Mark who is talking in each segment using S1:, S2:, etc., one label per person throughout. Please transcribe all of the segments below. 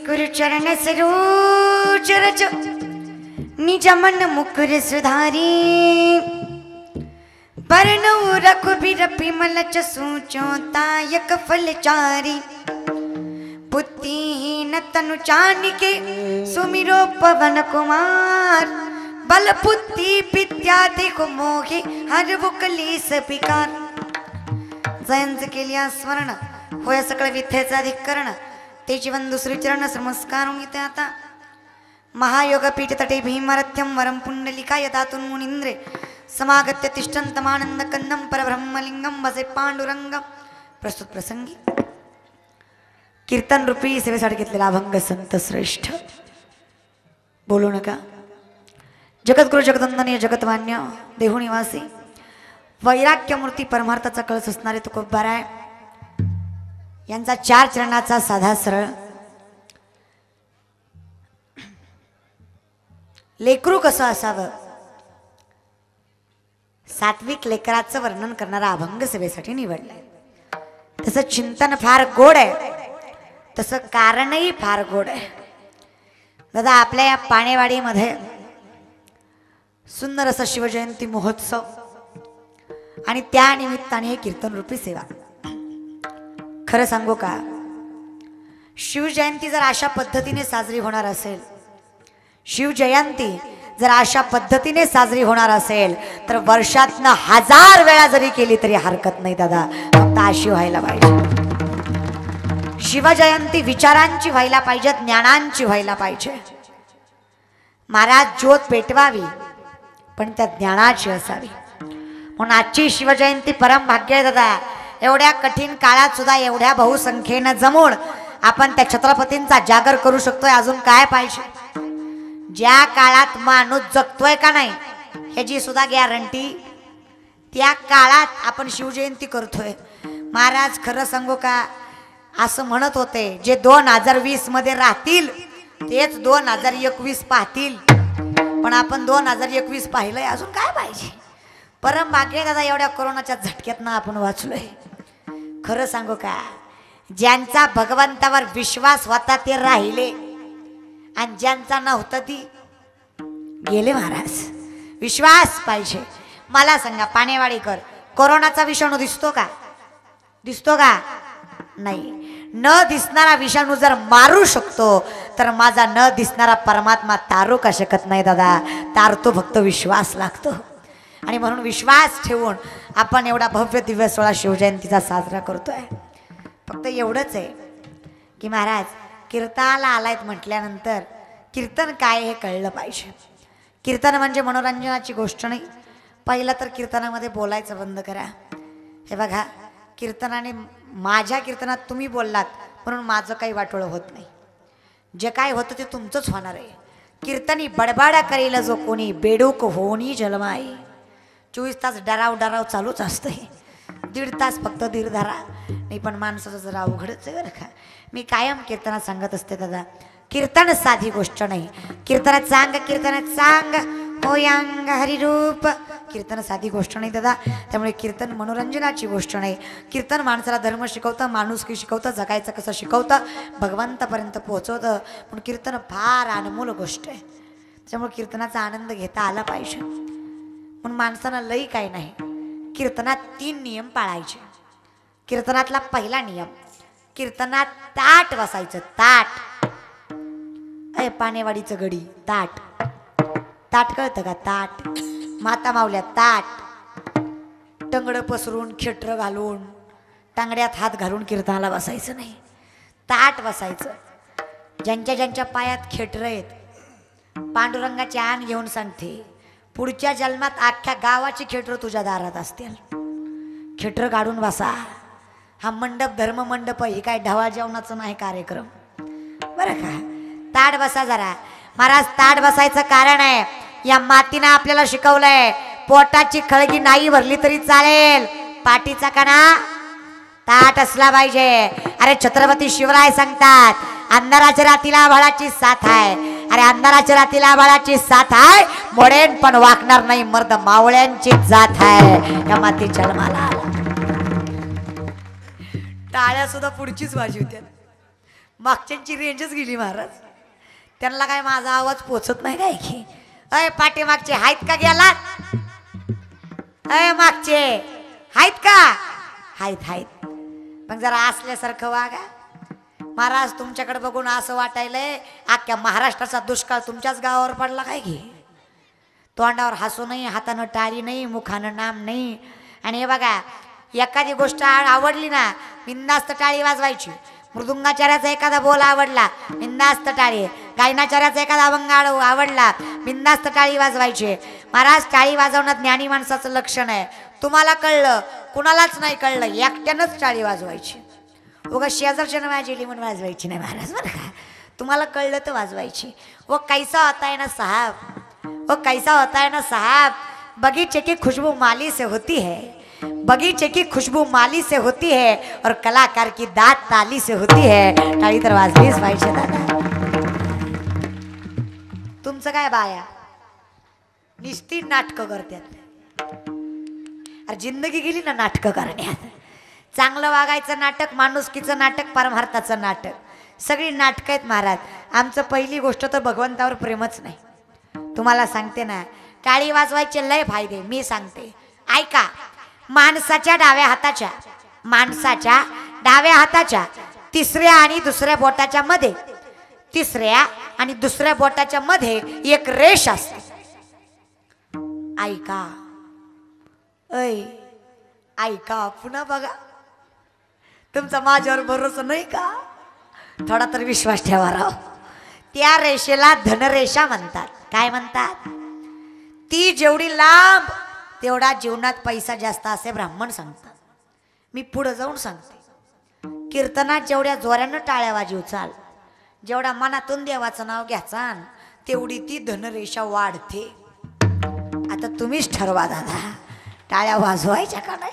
S1: गुरु चरण सरोज रज निज मन मुकुर सुधारी बरनौ रघुबीर बिमल जसु दायक फलचारी बुद्धिहीन तनु जानिके सुमिरो पवन कुमार बल बुद्धि विद्या देखो मोहि हर वो कलेस विकार जयंत केलिया स्वर्ण होय सकळ विद्येचा अधिकरण ते जीवन दुसरे चरण नमस्कार होते आता महायोगपीठ तटे भीमरथ्यम वरम पुंडलिकाय दातुन मुनींद्रे समागत्य तिष्ठन्तमानंद कंदम परब्रह्मलिंगम वसे पांडुरंगम प्रस्तुत प्रसंगी कीर्तन रूपी सेवेसाठी घेतलेला अभंग संत श्रेष्ठ बोलू नका जगद्गुरु जगदंदनीय जगतमान्य देहू निवासी वैराग्यमूर्ती परमार्थाचा कळस असणारे तुकोबाराय यांचा 4 चरणाचा साधा सरळ लेकरू कसं असावं सात्विक लेकराचं वर्णन करणारा अभंग सेवेसाठी निवडलाय। तसं चिंतन फार गोड आहे तसं कारणही फार गोड आहे। दादा आपल्या या पाणेवाडीमध्ये सुंदर असा शिवजयंती महोत्सव आणि त्या निमित्ताने हे कीर्तन रूपी सेवा। खरं सांगू का शिवजयंती जर अशा पद्धतीने साजरी होणार असेल शिवजयंती जर अशा पद्धतीने साजरी होणार असेल तर वर्षातनं 1000 वेळा जरी केली तरी हरकत नाही दादा फक्त अशी व्हायला पाहिजे। शिवजयंती विचारांची व्हायला पाहिजे ज्ञानांची व्हायला पाहिजे। महाराज ज्योत पेटवावी पण त्या ज्ञानाची असावी म्हणून आजची शिवजयंती परम भाग्य आहे दादा। एवढ्या कठीण काळात सुद्धा एवढ्या बहुसंख्येनं जमून आपण त्या छत्रपतींचा जागर करू शकतोय अजून काय पाहिजे। ज्या काळात माणूस जगतोय का नाही ह्याची सुद्धा गॅरंटी त्या काळात आपण शिवजयंती करतोय। महाराज खरं सांगू का असं म्हणत होते जे 2020 मध्ये राहतील तेच 2021 पाहतील पण आपण 2021 पाहिलंय अजून काय पाहिजे। परम भाग्य दादा एवढ्या कोरोनाच्या झटक्यातनं आपण वाचलोय। खरं सांगू का ज्यांचा भगवंतावर विश्वास होता ते राहिले आणि ज्यांचा नव्हता ती गेले। महाराज विश्वास पाहिजे। मला सांगा पाणेवाडीकर कोरोनाचा विषाणू दिसतो का दिसतो का नाही। न दिसणारा विषाणू जर मारू शकतो तर माझा न दिसणारा परमात्मा तारू का शकत नाही दादा। तारतो फक्त विश्वास लागतो आणि म्हणून विश्वास ठेवून आपण एवढा भव्य दिव्य सोहळा शिवजयंतीचा साजरा करतोय। फक्त एवढंच आहे की महाराज कीर्तनाला आलायत म्हटल्यानंतर कीर्तन काय हे कळलं पाहिजे। कीर्तन म्हणजे मनोरंजनाची गोष्ट नाही। पहिलं तर कीर्तनामध्ये बोलायचं बंद करा। हे बघा कीर्तनाने माझ्या कीर्तनात तुम्ही बोललात म्हणून माझं काही वाटोळं होत नाही। जे काय होतं ते तुमचंच होणार आहे। कीर्तनी बडबाडा करेल जो कोणी बेडूक होणी जलमाई 24 तास डराव डराव चालूच असतं। 1.5 तास फक्त धीर धरा नाही पण माणसाचं जरा अवघडच आहे बरं का। मी कायम कीर्तनात सांगत असते दादा कीर्तन साधी गोष्ट नाही। कीर्तनात सांग होयांग हरिरूप कीर्तन साधी गोष्ट नाही दादा। त्यामुळे कीर्तन मनोरंजनाची गोष्ट नाही। कीर्तन माणसाला धर्म शिकवतं माणुसकी शिकवतं जगायचं कसं शिकवतं भगवंतापर्यंत पोहोचवतं। पण कीर्तन फार अनमोल गोष्ट आहे त्यामुळे कीर्तनाचा आनंद घेता आला पाहिजे। म्हणून माणसानं लई काय नाही कीर्तनात 3 नियम पाळायचे। कीर्तनातला पहिला नियम कीर्तनात ताट बसायचं। ताट अय पाणेवाडीचं गडी ताट ताट कळतं का ताट माता मावल्या ताट टंगडं पसरून खेटर घालून टांगड्यात हात घालून कीर्तनाला बसायचं नाही। ताट बसायचं। ज्यांच्या ज्यांच्या पायात खेटर आहेत पांडुरंगाची आण घेऊन सांगते पुढच्या जन्मात अख्ख्या गावाची खेटर तुझ्या दारात असतील। खेटर काढून बसा। हा मंडप धर्म मंडप आहे काय ढवा जेवणाचं नाही कार्यक्रम बरं का। ताट बसा जरा। महाराज ताट बसायचं कारण आहे या मातीनं आपल्याला शिकवलंय पोटाची खळगी नाही भरली तरी चालेल पाठीचा कणा ताट असला पाहिजे। अरे छत्रपती शिवराय सांगतात अंधाराच्या रातीला आभाळाची साथ आहे। अरे अंधाराच्या रातीला आभाळाची साथ आहे मोडेन पण वाकणार नाही मर्द मावळ्यांची जात आहे। या माती जन्माला आला टाळ्या सुद्धा पुढचीच वाजवत्यात मागच्यांची रेंजच गेली महाराज. त्यांना काय माझा आवाज पोचत नाही काय की. अय पाठीमागचे आहेत का गेलात? अय मागचे आहेत का? आहेत. मग जरा असल्यासारखं वागा. महाराज तुमच्याकडे बघून असं वाटायलंय अख्ख्या महाराष्ट्राचा दुष्काळ तुमच्याच गावावर पडला काय घे. तोंडावर हसू नाही, हातानं टाळी नाही, मुखानं नाम नाही. आणि हे बघा एखादी गोष्ट आवडली ना बिंदास्त टाळी वाजवायची. मृदुंगाचार्याचा एखादा बोल आवडला बिंदास्त टाळी. गायनाचार्याचा एखादा अभंग आवडला बिंदास्त टाळी वाजवायची. महाराज टाळी वाजवणं ज्ञानी माणसाचं लक्षण आहे. तुम्हाला कळलं कुणालाच नाही कळलं एकट्यानंच टाळी वाजवायची. उगा शेजारच्यानं वाजवली म्हणून वाजवायची नाही महाराज बरं का. तुम्हाला कळलं तर वाजवायची. वो कैसा होता है ना साहब, वो कैसा होता है ना साहब, बगीचे की खुशबू माली से होती है, बगीचे की खुशबू माली से होती है और कलाकार की दात ताली से होती है. टाळी तर वाजलीच पाहिजे दादा. तुमचं काय बाया निस्ती नाटकं करतात. अरे जिंदगी गेली ना नाटकं करण्यात. चांगलं वागायचं नाटक, माणुसकीचं नाटक, परमार्थाचं नाटक, सगळी नाटकं आहेत महाराज. आमचं पहिली गोष्ट तर भगवंतावर प्रेमच नाही. तुम्हाला सांगते ना टाळी वाजवायचे लय फायदे मी सांगते ऐका. माणसाच्या डाव्या हाताच्या तिसऱ्या आणि दुसऱ्या बोटाच्या मध्ये एक रेष असते. ऐका ऐका पुन्हा बघा. तुमचा माझ्यावर भरोसा नाही का? थोडा तर विश्वास ठेवा राव. त्या रेषेला धनरेषा म्हणतात. काय म्हणतात? ती जेवढी लांब तेवढा जीवनात पैसा जास्त असे ब्राह्मण सांगतात. मी पुढे जाऊन सांगते. कीर्तनात जेवढ्या जोऱ्यानं टाळ्या वाजवचाल, जेवढा मनातून देवाचं नाव घ्याचाल, तेवढी ती धनरेषा वाढते. आता तुम्हीच ठरवा दादा टाळ्या वाजवायच्या का नाही.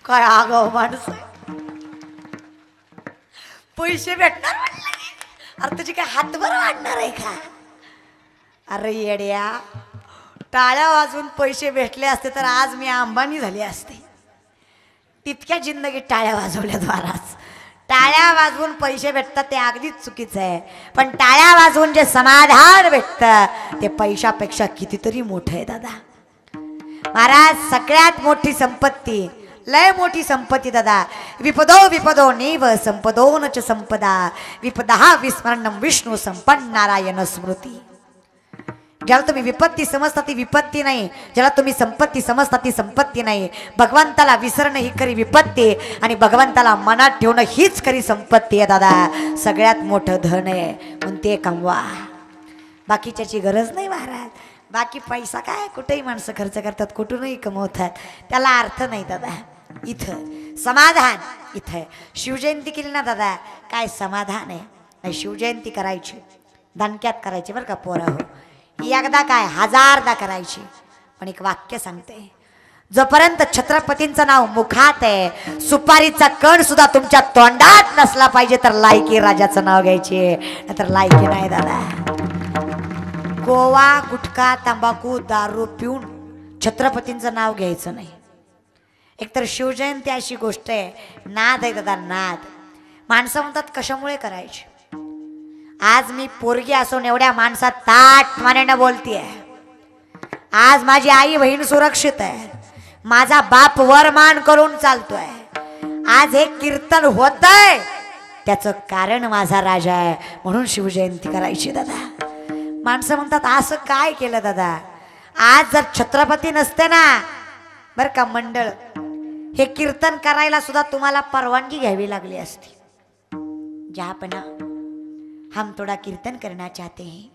S1: काय आगाव माणूस आहे. पैसे भेटणार म्हटलं. अरे तुझी काय हातभर वाढणार आहे का? अरे येड्या टाळ्या वाजवून पैसे भेटले असते तर आज मी अंबानी झाली असते. तितक्या जिंदगीत टाळ्या वाजवल्या द्वाराच. टाळ्या वाजवून पैसे भेटतात ते अगदीच चुकीचं आहे. पण टाळ्या वाजवून जे समाधान भेटतं ते पैशापेक्षा कितीतरी मोठं आहे दादा. महाराज सगळ्यात मोठी संपत्ती, लय मोठी संपत्ती दादा. विपदो नैव संपदो न च संपदा, विपदा विस्मरणं विष्णू संपन्न नारायण स्मृती. ज्याला तुम्ही विपत्ती समजता ती विपत्ती नाही, ज्याला तुम्ही संपत्ती समजता ती संपत्ती नाही. भगवंताला विसरणं ही खरी विपत्ती आणि भगवंताला मनात ठेवणं हीच खरी संपत्ती आहे दादा. सगळ्यात मोठं धन आहे म्हणून ते कमवा. बाकीच्याची गरज नाही महाराज. बाकी पैसा काय कुठेही माणसं खर्च करतात, कुठूनही कमवतात, त्याला अर्थ नाही दादा. इथं समाधान इथं. शिवजयंती केली ना दादा काय समाधान आहे. शिवजयंती करायची दणक्यात करायची बरं का पोरा हो. एकदा काय हजारदा करायची. पण एक वाक्य सांगते, जोपर्यंत छत्रपतींचं नाव मुखात आहे सुपारीचा कण सुद्धा तुमच्या तोंडात नसला पाहिजे तर लायकी राजाचं नाव घ्यायचे, नाहीतर लायकी नाही दादा. गोवा गुटखा तंबाखू दारू पिऊन छत्रपतींचं नाव घ्यायचं नाही. एकतर शिवजयंती अशी गोष्ट आहे नाद आहे दादा नाद. माणसं म्हणतात कशामुळे करायची. आज मी पोरगी असून एवढ्या माणसात ताट मानेनं बोलतीये. आज माझी आई बहीण सुरक्षित आहे, माझा बाप वरमान करून चालतोय. आज हे कीर्तन होतंय त्याचं कारण माझा राजा आहे म्हणून शिवजयंती करायची दादा. माणसं म्हणतात असं काय केलं दादा. आज जर छत्रपती नसते ना बरं का मंडळ, हे कीर्तन करायला सुद्धा तुम्हाला परवानगी घ्यावी लागली असती. जहापना हम थोड़ा कीर्तन करना चाहते हैं,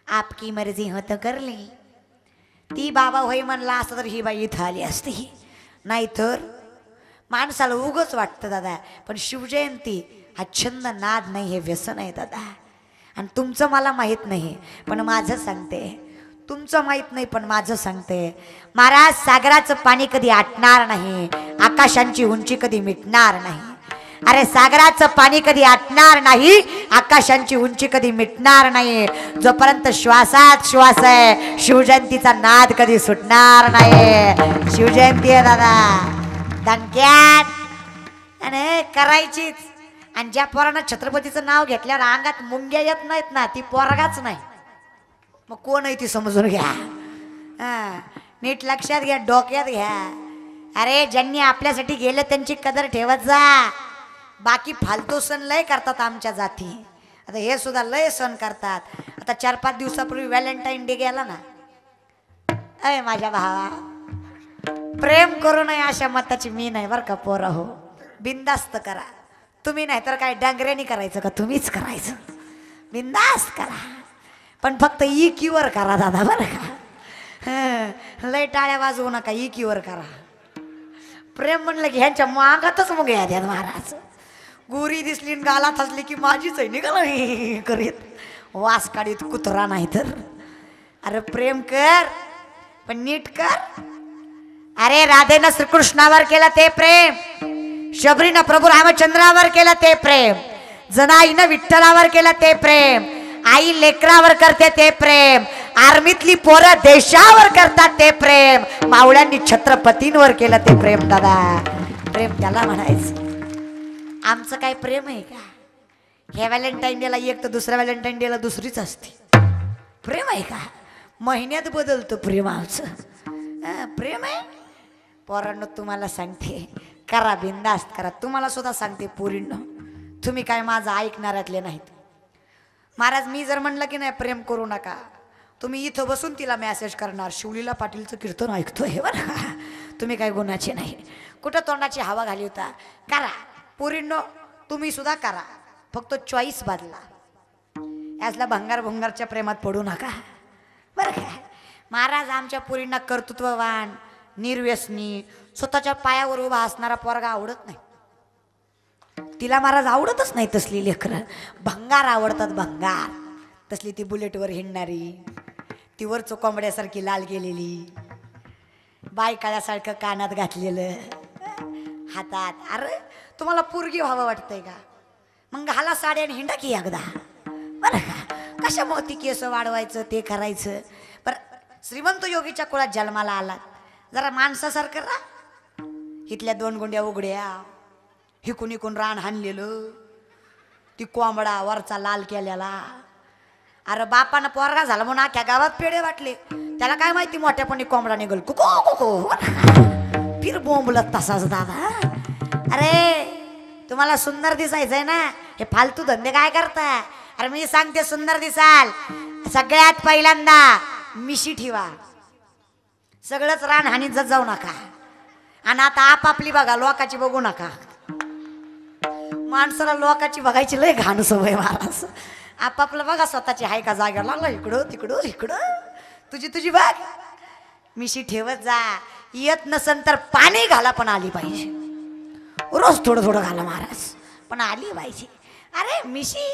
S1: आपकी मर्जी हो तो कर ली. ती बाबा होई म्हणला असं तर ही बाई इथं आली असती. नाहीतर माणसाला उगच वाटतं दादा. पण शिवजयंती हा छंद नाद नाही, हे व्यसन आहे दादा. आणि तुमचं मला माहीत नाही पण माझं सांगते, तुमचं माहीत नाही पण माझं सांगते. महाराज सागराचं पाणी कधी आटणार नाही, आकाशांची उंची कधी मिटणार नाही. अरे सागराचं पाणी कधी आटणार नाही, आकाशांची उंची कधी मिटणार नाही. जोपर्यंत श्वासात श्वास आहे शिवजयंतीचा नाद कधी सुटणार नाही. शिवजयंती आहे दादा दणक्यात आणि करायचीच. आणि ज्या पोरानं छत्रपतीचं नाव घेतल्यावर अंगात मुंग्या येत नाहीत ना, ती पोरगाच नाही. मग कोण आहे ती समजून घ्या. हा, नीट लक्षात घ्या, डोक्यात घ्या. अरे ज्यांनी आपल्यासाठी गेलं त्यांची कदर ठेवत जा. बाकी फालतू सण लय करतात आमच्या जाती. आता हे सुद्धा लय सण करतात. आता 4-5 दिवसापूर्वी व्हॅलेंटाईन डे गेला ना. अय माझ्या भावा, प्रेम करू नये अशा मताची मी नाही बरं का पोरा हो. बिंदास्त करा. तुम्ही नाही तर काय डांगऱ्यानी करायचं का? तुम्हीच करायचं. बिंदास्त करा, पण फक्त इकीवर करा दादा बरं का. लय टाळ्या वाजवू नका, इकीवर करा. प्रेम म्हणलं की ह्यांच्या मागातच मग या महाराज. गोरी दिसली गालात हसली की माझीच आहे निघाला करीत वास काढीत कुत्रा नाही तर. अरे प्रेम कर पण नीट कर. अरे राधेनं श्रीकृष्णावर केलं ते प्रेम, शबरीनं प्रभू रामचंद्रावर केलं ते प्रेम, जनाईनं विठ्ठलावर केलं ते प्रेम, आई लेकरावर करते ते प्रेम, आर्मीतली पोरं देशावर करतात ते प्रेम, मावळ्यांनी छत्रपतींवर केलं ते प्रेम. दादा प्रेम त्याला म्हणायचं. आमचं काय प्रेम आहे का? ह्या व्हॅलेंटाईन डेला एक तर दुसऱ्या व्हॅलेंटाईन डेला दुसरीच असते. प्रेम आहे का? महिन्यात बदलतं प्रेम आमचं. प्रेम आहे. पोरांनो तुम्हाला सांगते, करा बिंदास्त करा. तुम्हाला सुद्धा सांगते पोरींनो, तुम्ही काय माझं ऐकणाऱ्यातले नाहीत. महाराज मी जर म्हणलं की नाही प्रेम करू नका, तुम्ही इथं बसून तिला मेसेज करणार शिवलीला पाटीलचं कीर्तन ऐकतोय बरं का. तुम्ही काय गुणाचे नाही. कुठं तोंडाची हवा घाली होता. करा पोरींनो, तुम्ही सुद्धा करा, फक्त चॉईस बदला. यातला भंगार भुंगारच्या प्रेमात पडू नका बरं का. महाराज आमच्या पोरींना कर्तृत्ववान, निर्व्यसनी, स्वतःच्या पायावर उभा असणारा पोरगा आवडत नाही. तिला महाराज आवडतच नाही तसली लेकरं. भंगार आवडतात, भंगार. तसली ती बुलेटवर हिंडणारी, ती वरचं कोंबड्यासारखी लाल गेलेली, बायकाळ्यासारखं कानात घातलेलं, हातात. अरे तुम्हाला पोरगी व्हावं वाटतंय का? मग घाला साड्या आणि हिंडा की एकदा बरं का. कशामुळे ती केस वाढवायचं ते करायचं. बरं श्रीमंत योगीच्या कुळात जन्माला आला, जरा माणसासारखं राहा. इथल्या 2 गुंड्या उघड्या, हिकून हिकून रान हाणलेलं, ती कोंबडा वरचा लाल केलेला. अरे बापानं पोरगा झाला म्हणून अख्ख्या गावात पेढे वाटले. त्याला काय माहिती मोठ्यापणी कोंबडा निघल कुको कुको फिर बोंबलत तसाच दादा. अरे तुम्हाला सुंदर दिसायचंय ना, हे फालतू धंदे काय करता? अरे मी सांगते सुंदर दिसाल, सगळ्यात पहिल्यांदा मिशी ठेवा. सगळंच रान हानीत जाऊ नका. आणि आता आपापली बघा, लोकाची बघू नका. माणसाला लोकाची बघायची लय घाण सवय महाराज. आपापलं बघा, स्वतःची हाय का जागा लागला इकडं तिकडं इकडं, तुझी तुझी बघ. मिशी ठेवत जा. येत नसन तर पाणी घाला, पण आली पाहिजे. रोज थोडं थोडं घाला महाराज, पण आली पाहिजे. अरे मिशी,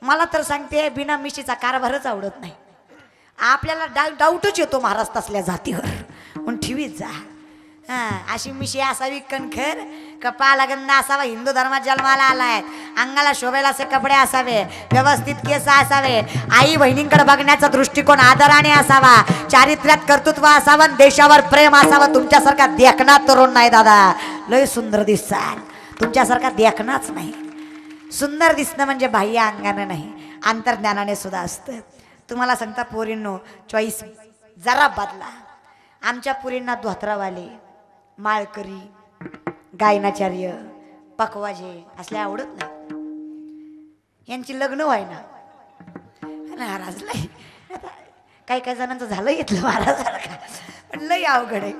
S1: मला तर सांगते बिना मिशीचा कारभारच आवडत नाही. आपल्याला डाऊटच येतो महाराज तसल्या जातीवर, पण ठेवीत जा. अशी मिशी असावी कणखर, कपाळाला गंध असावा, हिंदू धर्मात जन्माला आलाय, अंगाला शोभेला असे कपडे असावे, व्यवस्थित केस असावे, आई बहिणींकडे बघण्याचा दृष्टिकोन आदराने असावा, चारित्र्यात कर्तृत्व असावं, देशावर प्रेम असावं. तुमच्यासारखा देखणा तरुण नाही दादा. लय सुंदर दिसाल, तुमच्यासारखा देखणाच नाही. सुंदर दिसणं म्हणजे बाह्य अंगानं नाही, अंतर्ज्ञानाने सुद्धा असतं. तुम्हाला सांगता पोरींनो, चॉईस जरा बदला. आमच्या पोरींना धोत्रावाले, माळकरी, गायनाचार्य, पकवाजे असले आवडत नाही. यांची लग्न व्हायना महाराज. लय काही काही जणांचं झालं घेतलं महाराज का, पण लय अवघड आहे.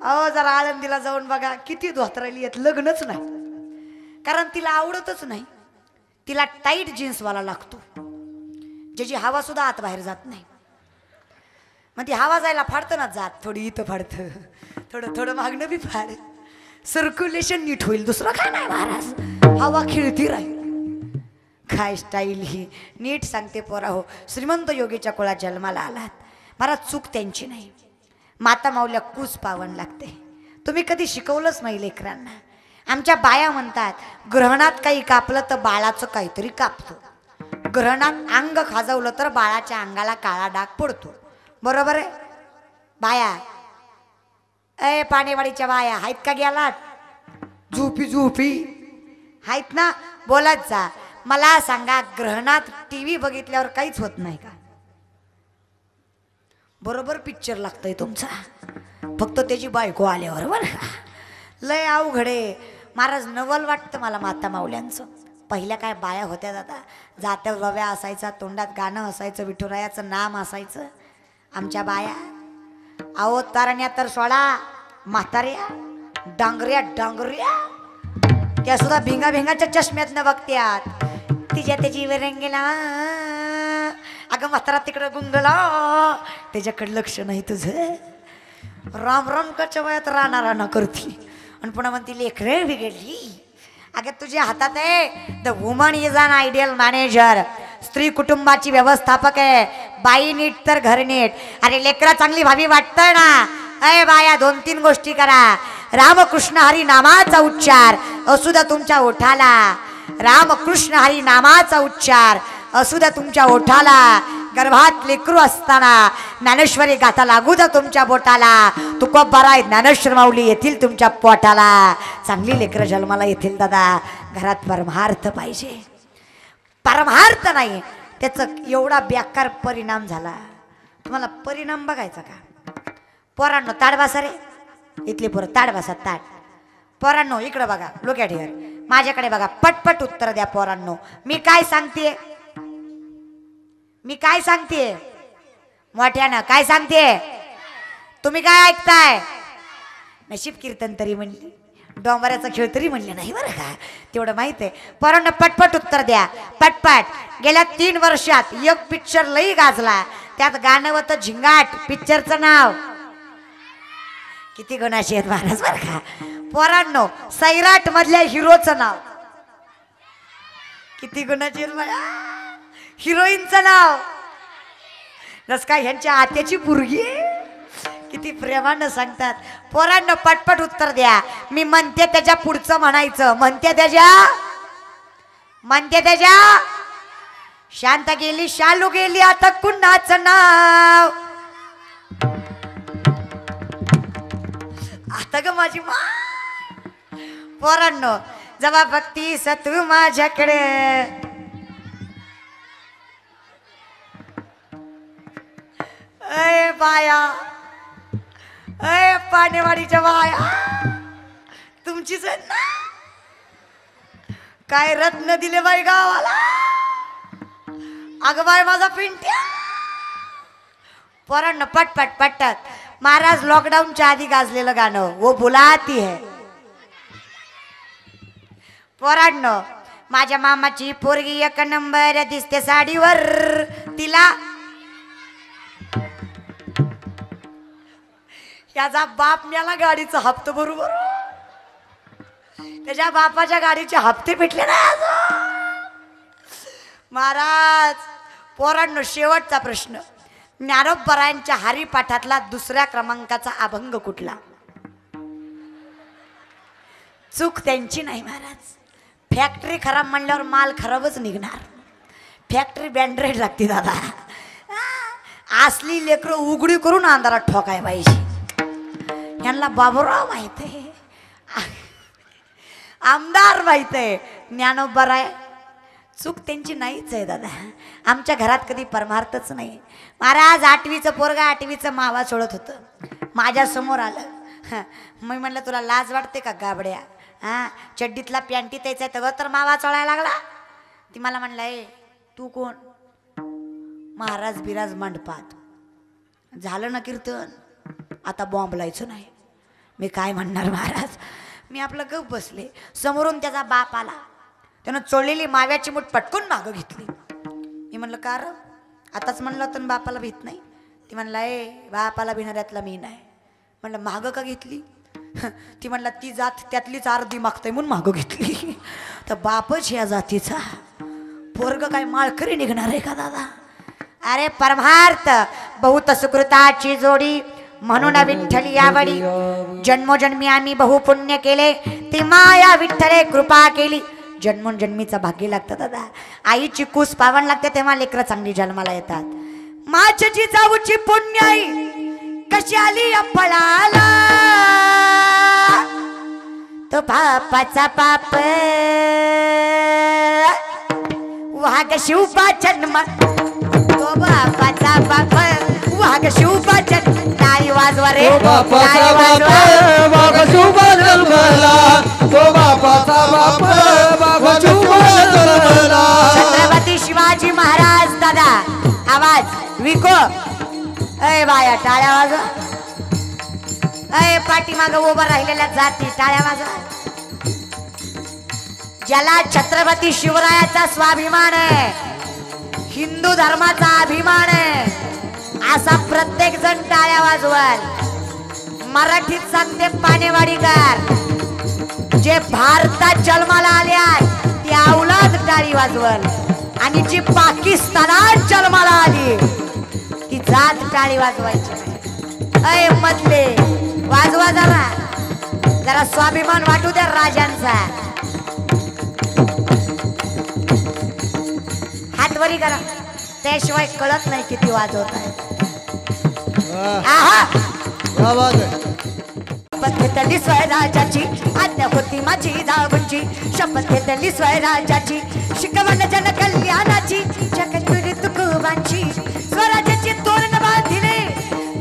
S1: अहो जरा आळंदीला जाऊन बघा, किती धोत्राली येत, लग्नच नाही. कारण तिला आवडतच नाही. तिला टाईट जीन्सवाला लागतो, ज्याची हवा सुद्धा आत बाहेर जात नाही. मग ती हवा जायला फाडतं ना जात, थोडी इथं फाडतं, थोडं थोडं मागणं बी फाड, सर्क्युलेशन नीट होईल. दुसरं काय नाही महाराज, हवा खेळती राहील. काय स्टाईल ही. नीट सांगते पोरा हो, श्रीमंत योगीच्या कुळात जन्माला आलात महाराज, चूक त्यांची नाही. माता माऊल्या कूस पावन लागते. तुम्ही कधी शिकवलंच नाही लेकरांना. आमच्या बाया म्हणतात, ग्रहणात काही कापलं तर बाळाचं काहीतरी कापतं. ग्रहणात अंग खाजवलं तर बाळाच्या अंगाला काळा डाग पडतो. बरोबर आहे बाया? ए पाणेवाडीच्या बाया आहेत का गेलात? झोपी झोपी आहेत ना. बोलत जा. मला सांगा, ग्रहणात टीव्ही बघितल्यावर काहीच होत नाही का? बरोबर पिक्चर लागतंय तुमचा, फक्त त्याची बायको आल्यावर बरं का. लय अवघडे महाराज. नवल वाटतं मला माता माऊल्यांचं. पहिल्या काय बाया होत्या दादा, जात्यावर रव्या असायचा, तोंडात गाणं असायचं, विठुरायाचं नाम असायचं. आमच्या बाया अहो तारण्या तर सोडा, म्हाताऱ्या डांगऱ्या डांगऱ्या त्या सुद्धा भिंगा भिंगाच्या चष्म्यातनं बघत्यात. तिच्या त्याची वेरंगीला अगं म्हातारा तिकडं गुंगला, त्याच्याकडे लक्ष नाही तुझं. राम राम कच्या वयात राणा राणा करती आणि पुन्हा म्हणती लेकरे बिघडली. अगं तुझ्या हातात आहे. The woman is an ideal manager. स्त्री कुटुंबाची व्यवस्थापक आहे. बाई नीट तर घर नीट. अरे लेकरा चांगली भावी वाटतंय ना. अय बाया, 2-3 गोष्टी करा. रामकृष्ण हरी नामाचा उच्चार असू द्या तुमच्या ओठाला. रामकृष्ण हरी नामाचा उच्चार असू द्या तुमच्या ओठाला. गर्भात लेकरू असताना ज्ञानेश्वरी गाथा लागू द्या तुमच्या बोटाला. तुकोबाराय ज्ञानेश्वर माऊली येथील तुमच्या पोटाला. चांगली लेकरं जन्माला येथील दादा. घरात परमार्थ पाहिजे. परमार्थ नाही त्याचं एवढा बेकार परिणाम झाला. तुम्हाला परिणाम बघायचा का? पोरांनो ताड बसा रे. इथली पोरं ताड बसा ताड. पोरांनो इकडं बघा, लोक या ठिकाणी माझ्याकडे बघा. पटपट उत्तर द्या पोरांनो. मी काय सांगते, मी काय सांगते मोठ्यानं काय सांगते, तुम्ही काय ऐकताय? नशीब कीर्तन तरी म्हणली, डोंबऱ्याचा खेळ तरी म्हणले नाही बरं का. तेवढं माहित आहे. पोरांनो पटपट उत्तर द्या पटपट. गेल्या 3 वर्षात एक पिक्चर लई गाजला. त्यात गाणं होतं झिंगाट. पिक्चरचं नाव किती गुणाचे आहेत महाराज बरं का. पोरांनो सैराट मधल्या हिरोचं नाव किती गुणाचे आहेत बघा. हिरोईनचं नाव जस काय ह्यांच्या आत्याची पोरगी किती प्रेमानं सांगतात. पोरांनो पटपट उत्तर द्या. मी म्हणते त्याच्या पुढचं म्हणायचं. म्हणते त्याच्या शांत गेली शालू गेली आता कुणाचं नाव. आता ग माझी मा. पोरांनो जेव्हा बघतीस तू माझ्याकडे अय बाया, अय पाणेवाडीच्या बाया तुमचीच आहे ना. काय रत्न दिले बाई गावाला. अगं बाय माझा पिंट्या. पोरांनो पटपट पटत. महाराज लॉकडाऊनच्या आधी गाजलेलं गाणं वो बुलाती है. पोरांनो माझ्या मामाची पोरगी 1 नंबर दिसते साडीवर. तिला याचा बाप मेला गाडीचा हप्ता बरोबर. त्याच्या बापाच्या गाडीचे हप्ते भेटले ना महाराज. पोरांनो शेवटचा प्रश्न. ज्ञानोबरायांच्या हरिपाठातला 2ऱ्या क्रमांकाचा अभंग कुठला? चूक त्यांची नाही महाराज. फॅक्टरी खराब म्हणल्यावर माल खराबच निघणार. फॅक्टरी बँड्रेड लागते दादा. असली लेकरं उघडी करून अंधारात ठोकाय पाहिजे. यांना बाबूराव माहित आहे, आमदार माहित आहे, ज्ञानोबराय. चूक त्यांची नाहीच आहे दादा. आमच्या घरात कधी परमार्थच नाही. महाराज 8वीचं पोरगा 8वीचं मावा सोडत होतं. माझ्या समोर आलं. मी म्हणलं तुला लाज वाटते का गाबड्या? हां चड्डीतला पॅन्टी त्याचा तेव्हा तर मावा चोळायला लागला. ती मला म्हणलं ए तू कोण? महाराज बिराज मंडपात. झालं ना कीर्तन, आता बॉम्ब लायचं नाही. मी काय म्हणणार महाराज. मी आपलं गप बसले. समोरून त्याचा बाप आला. त्यानं चोळलेली माव्याची मूठ पटकून मागं घेतली. मी म्हणलं का र? आताच म्हणलं तर बापाला भीत नाही. ती म्हणला ए बापाला भिणाऱ्यातला मी नाही. म्हणलं मागं का घेतली? ती म्हणला ती जात त्यातलीच अर्धी मागतंय म्हणून मागं घेतली. तर बापच या जातीचा. पोरग काय माळकरी निघणार आहे का दादा? अरे परमार्थ बहुत सुकृताची जोडी म्हणून विठ्ठल यावडी. जन्मोजन्मी आम्ही बहु पुण्य केले ती माया विठ्ठले कृपा केली. जन्मोजन्मीचं भाग्य लागतं दादा. आईची कूस पावन लागते तेव्हा लेकरं चांगली जन्माला येतात. माझी जाऊची पुण्य आई कशी आली पळाला. तो पापाचा पाप वाघ शिवपाचन तो बापाचा बाप वाघ शिवपाचन टाळी वाजवा रे टाळी वाजवा
S2: वाघ शिवपाचन मला तो बापाचा बाप वाघ शिवपाचन मला
S1: छत्रपती शिवाजी महाराज दादा आवाज विको अय बाया टाळ्या वाजवा अय पाठीमाग उभा राहिलेल्या जाती टाळ्या वाजवा ज्याला छत्रपती शिवरायाचा स्वाभिमान आहे हिंदू धर्माचा अभिमान आहे असा प्रत्येक जण टाळ्या वाजवाल मराठीत सांगते पानेवाडीकर जे भारतात जन्माला आल्यात ती औलाद टाळी वाजवल आणि जी पाकिस्तानात जन्माला आली ती जात टाळी वाजवायची अय मधले वाजवा जरा जरा स्वाभिमान वाटू द्या राजांचा हातवरी करा त्याशिवाय कळत नाही किती वाजवत आहे शपथ घेतली स्वराजाची आज्ञा होती माझी जावंची शपथ घेतली स्वराजाची शिकवण जन कल्याणाची जगद्गुरु तुकोबांची स्वराज्याचे तोरण बांधिले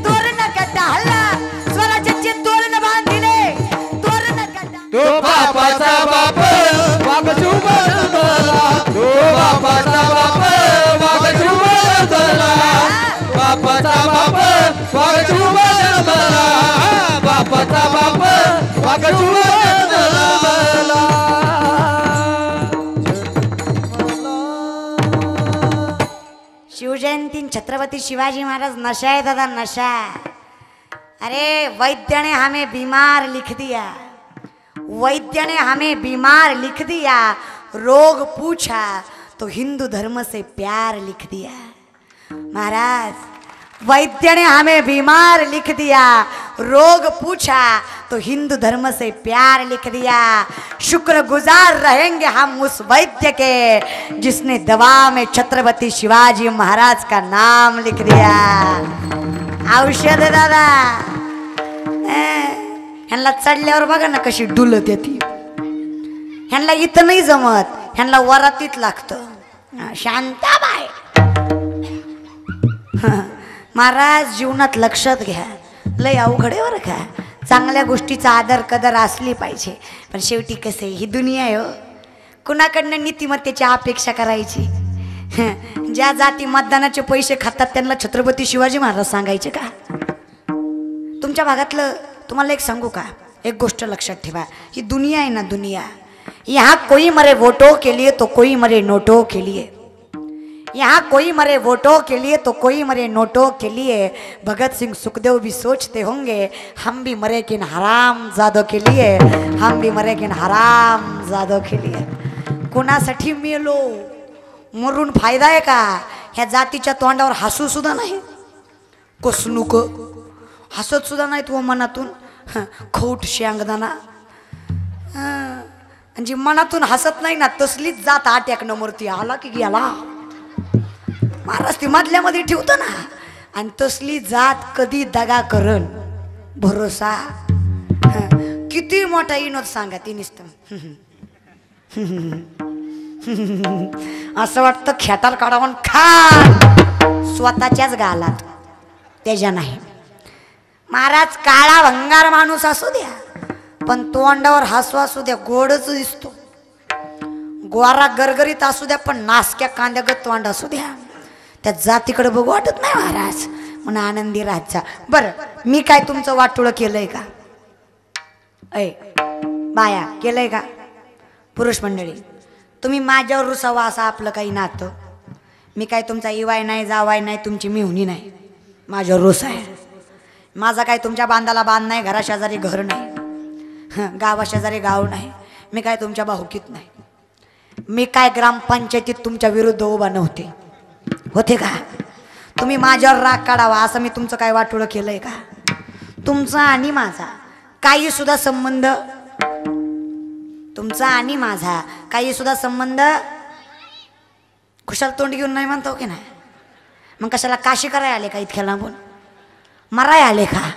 S1: तोरण कटा हल्ला स्वराज्याचे तोरण बांधिले तोरण कटा
S2: तो बापाचा बाप वाघ शिवपाचन मला तो बापाचा बाप वाघ शिवपाचन मला बापाचा बाप वाघ शिवपाचन मला बापाचा बाप वाघ शिवपाचन मला
S1: शिवजयंती छत्रपती शिवाजी महाराज नशा है दादा नशा अरे वैद्य ने हमें बीमार लिख दिया वैद्य ने हमें बीमार लिख दिया रोग पूछा तो हिंदू धर्म से प्यार लिख दिया महाराज वैद्य ने हमें बीमार लिख दिया रोग पूछा तो हिंदू धर्म से प्यार लिख दिया शुक्रगुजार रहेंगे हम उस वैद्य के जिसने दवा में छत्रपति शिवाजी महाराज का नाम लिख दिया औषध दादा ह्यांना चढल्यावर बघा ना कशी डुलत येते ह्यांना इथं नाही जमत ह्यांना वरातीत लागतं शांताबाई महाराज जीवनात लक्षात घ्या लय अवघड आहे बरं का चांगल्या गोष्टीचा आदर कदर असली पाहिजे पण शेवटी कसे ही दुनिया आहे हो कुणाकडनं नीतिमत्तेची अपेक्षा करायची ज्या जाती मतदानाचे पैसे खातात त्यांना छत्रपती शिवाजी महाराज सांगायचे का तुमच्या भागातलं तुम्हाला एक सांगू का एक गोष्ट लक्षात ठेवा ही दुनिया है ना दुनिया यहाँ कोई मरे वोटों के लिए तो कोई मरे नोटों के लिए यहाँ कोई मरे वोटों के लिए तो कोई मरे नोटों के लिए भगत सिंह सुखदेव भी सोचते होंगे हम भी मरे किन हराम जादों के लिए हम भी मरे किन हराम जादों के लिए कोणासाठी मेलो मरून फायदा आहे का ह्या जातीच्या तोंडावर हसू सुद्धा नाही कसनुक हसत सुद्धा नाही तू मनातून खोट शेंगदाणा जी मनातून हसत नाही ना तसलीच जात अटॅक मूर्ती आला की गेला महाराज ती मधल्यामध्ये ठेवतो ना आणि तसली जात कधी दगा करण भरोसा किती मोठा विनोद सांगा ती नुसतं असं वाटतं खेटार काढावून खा स्वतःच्याच गालात त्याच्या नाही महाराज काळा भंगार माणूस असू द्या पण तोंडावर हसू असू द्या गोडच दिसतो गोरा गरगरीत असू द्या पण नासक्या कांद्यागत तोंड असू द्या त्या जातीकडे बघू वाटत नाही महाराज म्हणून आनंदी राजा बरं मी काय तुमचं वाटोळं केलंय का ऐ बाया केलंय का पुरुष मंडळी तुम्ही माझ्यावर रुसावा असं आपलं काही नातं मी काय तुमचा इवाय नाही जावाय नाही तुमची मिहुनी नाही माझ्यावर रोस आहे माझा काय तुमच्या बांधाला बांध नाही घराशेजारी घर नाही गावाशेजारी गाव नाही मी काय तुमच्या भाऊकीत नाही मी काय ग्रामपंचायतीत तुमच्या विरुद्ध उभा नव्हते होते का तुम्ही माझ्यावर राग काढावा असं मी तुमचं काय वाटोळं केलंय का तुमचा आणि माझा काही सुद्धा संबंध तुमचा आणि माझा काही सुद्धा संबंध खुशाल तोंड घेऊन नाही म्हणतो की नाही मग कशाला काशी करायला आले का इतक्या लांबून मराय आले का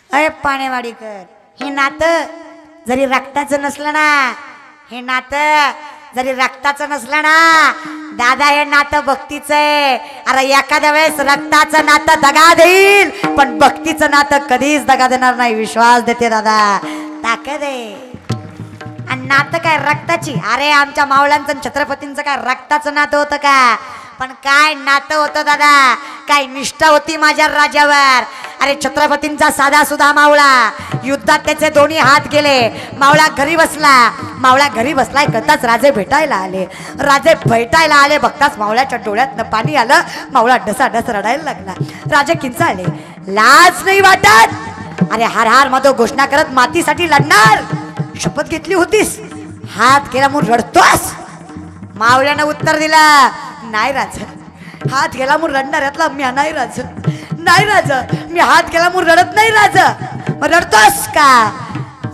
S1: अरे पाणेवाडीकर हे नातं जरी रक्ताचं नसलं ना हे नातं जरी रक्ताचं नसलं ना दादा, हे नातं भक्तीचं आहे. अरे एखाद्या वेळेस रक्ताचं नातं दगा देईल, पण भक्तीचं नातं कधीच दगा देणार नाही. विश्वास देते दादा, ताकद आहे. आणि नातं काय रक्ताची? अरे आमच्या मावळ्यांचं छत्रपतींचं काय रक्ताचं नातं होतं का? पण काय नातं होतं दादा, काय निष्ठा होती माझ्या राजावर. अरे छत्रपतींचा साधा सुद्धा मावळा, युद्धात त्याचे दोन्ही हात गेले. मावळा घरी बसला. मावळा घरी बसलाय कदाच राजे भेटायला आले. राजे भेटायला आले बघताच मावळ्याच्या डोळ्यातनं पाणी आलं. मावळा ढसाढस रडायला लागला. राजे किंचाळले, लाज नाही वाटत? अरे हार हार मधो घोषणा करत मातीसाठी लढणार शपथ घेतली होतीस, हात गेला म्हणून रडतोस? मावळ्यानं उत्तर दिलं, नाही राज, हात गेला म्हणून रडणार यातला मी नाही राज. नाही राज, मी हात गेला म्हणून रडत नाही राज. मग रडतोस का?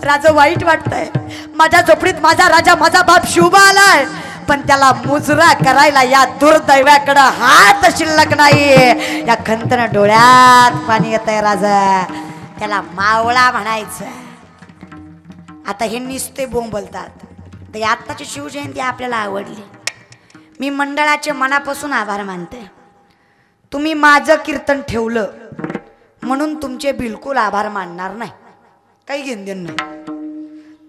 S1: राज वाईट वाटतंय. माझ्या झोपडीत माझा राजा माझा बाप शिवबा आलाय, पण त्याला मुजरा करायला या दुर्दैवाकडं हात शिल्लक नाही. या खंतन डोळ्यात पाणी येतंय राजा. त्याला मावळा म्हणायचं. आता हे नुसते बोंबलतात. तर आत्ताची शिवजयंती आपल्याला आवडली. मी मंडळाचे मनापासून आभार मानते. तुम्ही माझं कीर्तन ठेवलं म्हणून तुमचे बिलकुल आभार मानणार नाही, काही घेणदेण नाही.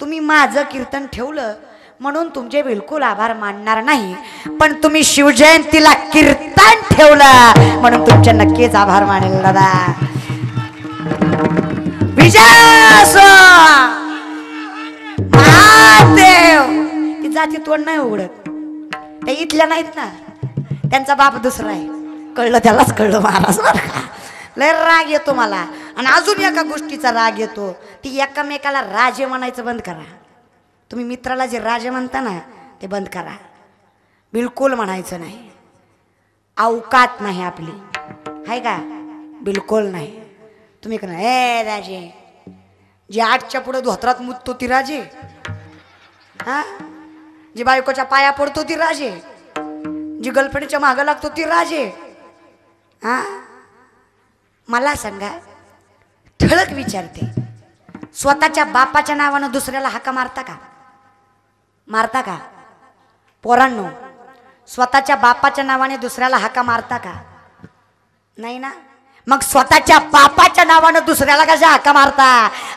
S1: तुम्ही माझं कीर्तन ठेवलं म्हणून तुमचे बिलकुल आभार मानणार नाही, पण तुम्ही शिवजयंतीला कीर्तन ठेवलं म्हणून तुमचे नक्कीच आभार मानेल दादा. विजय महादेव. ती जाती तोंड नाही उघडत, ते इथल्या नाहीत ना, त्यांचा बाप दुसरा आहे. कळलं त्यालाच कळलं महाराज बरं का. लय राग येतो मला. आणि अजून एका गोष्टीचा राग येतो, ती एकामेकाला राजे म्हणायचं बंद करा. तुम्ही मित्राला जे राजे म्हणता ना ते बंद करा. बिलकुल म्हणायचं नाही. अवकात नाही आपली, आहे का? बिलकुल नाही. तुम्ही का ए राजे, जे 8च्या पुढे धोत्रात मुततो ती राजे, हा? जी बायकोच्या पाया पडतो ती राजे, जी गर्लफ्रेंडच्या मागं लागतो ती राजे, हा? मला सांगा, ठळक विचारते, स्वतःच्या बापाच्या नावानं दुसऱ्याला हाका मारता का? मारता का? पोरांनो, स्वतःच्या बापाच्या नावाने दुसऱ्याला हाका मारता का? नाही ना. मग स्वतःच्या बापाच्या नावानं दुसऱ्याला कशा हाका मारता?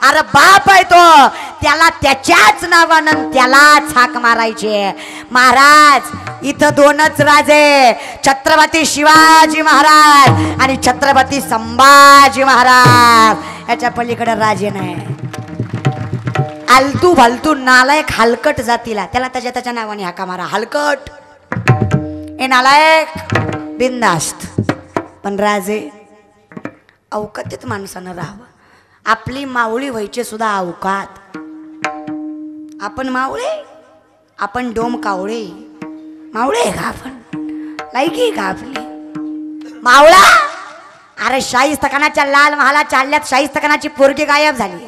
S1: अरे बाप आहे तो, त्याला त्याच्याच नावानं त्यालाच हाक मारायचे. महाराज इथं दोनच राजे, छत्रपती शिवाजी महाराज आणि छत्रपती संभाजी महाराज. याच्या पलीकडे राजे नाही. आलतू फालतू नालायक हलकट जातीला त्याला त्याच्या नावाने हाका मारा. हलकट ए नालायक बिनधास्त. पण राजे अवकातीत माणसानं राहावं. आपली मावळी व्हायचे सुद्धा अवकात. आपण मावळे, आपण डोम कावळे. मावळे का आपण? लायकी का आपली? मावळा. अरे शाहिस्तेखानाच्या लाल महाला चालल्यात, शाहिस्तेखानाची पोरगी गायब झाली.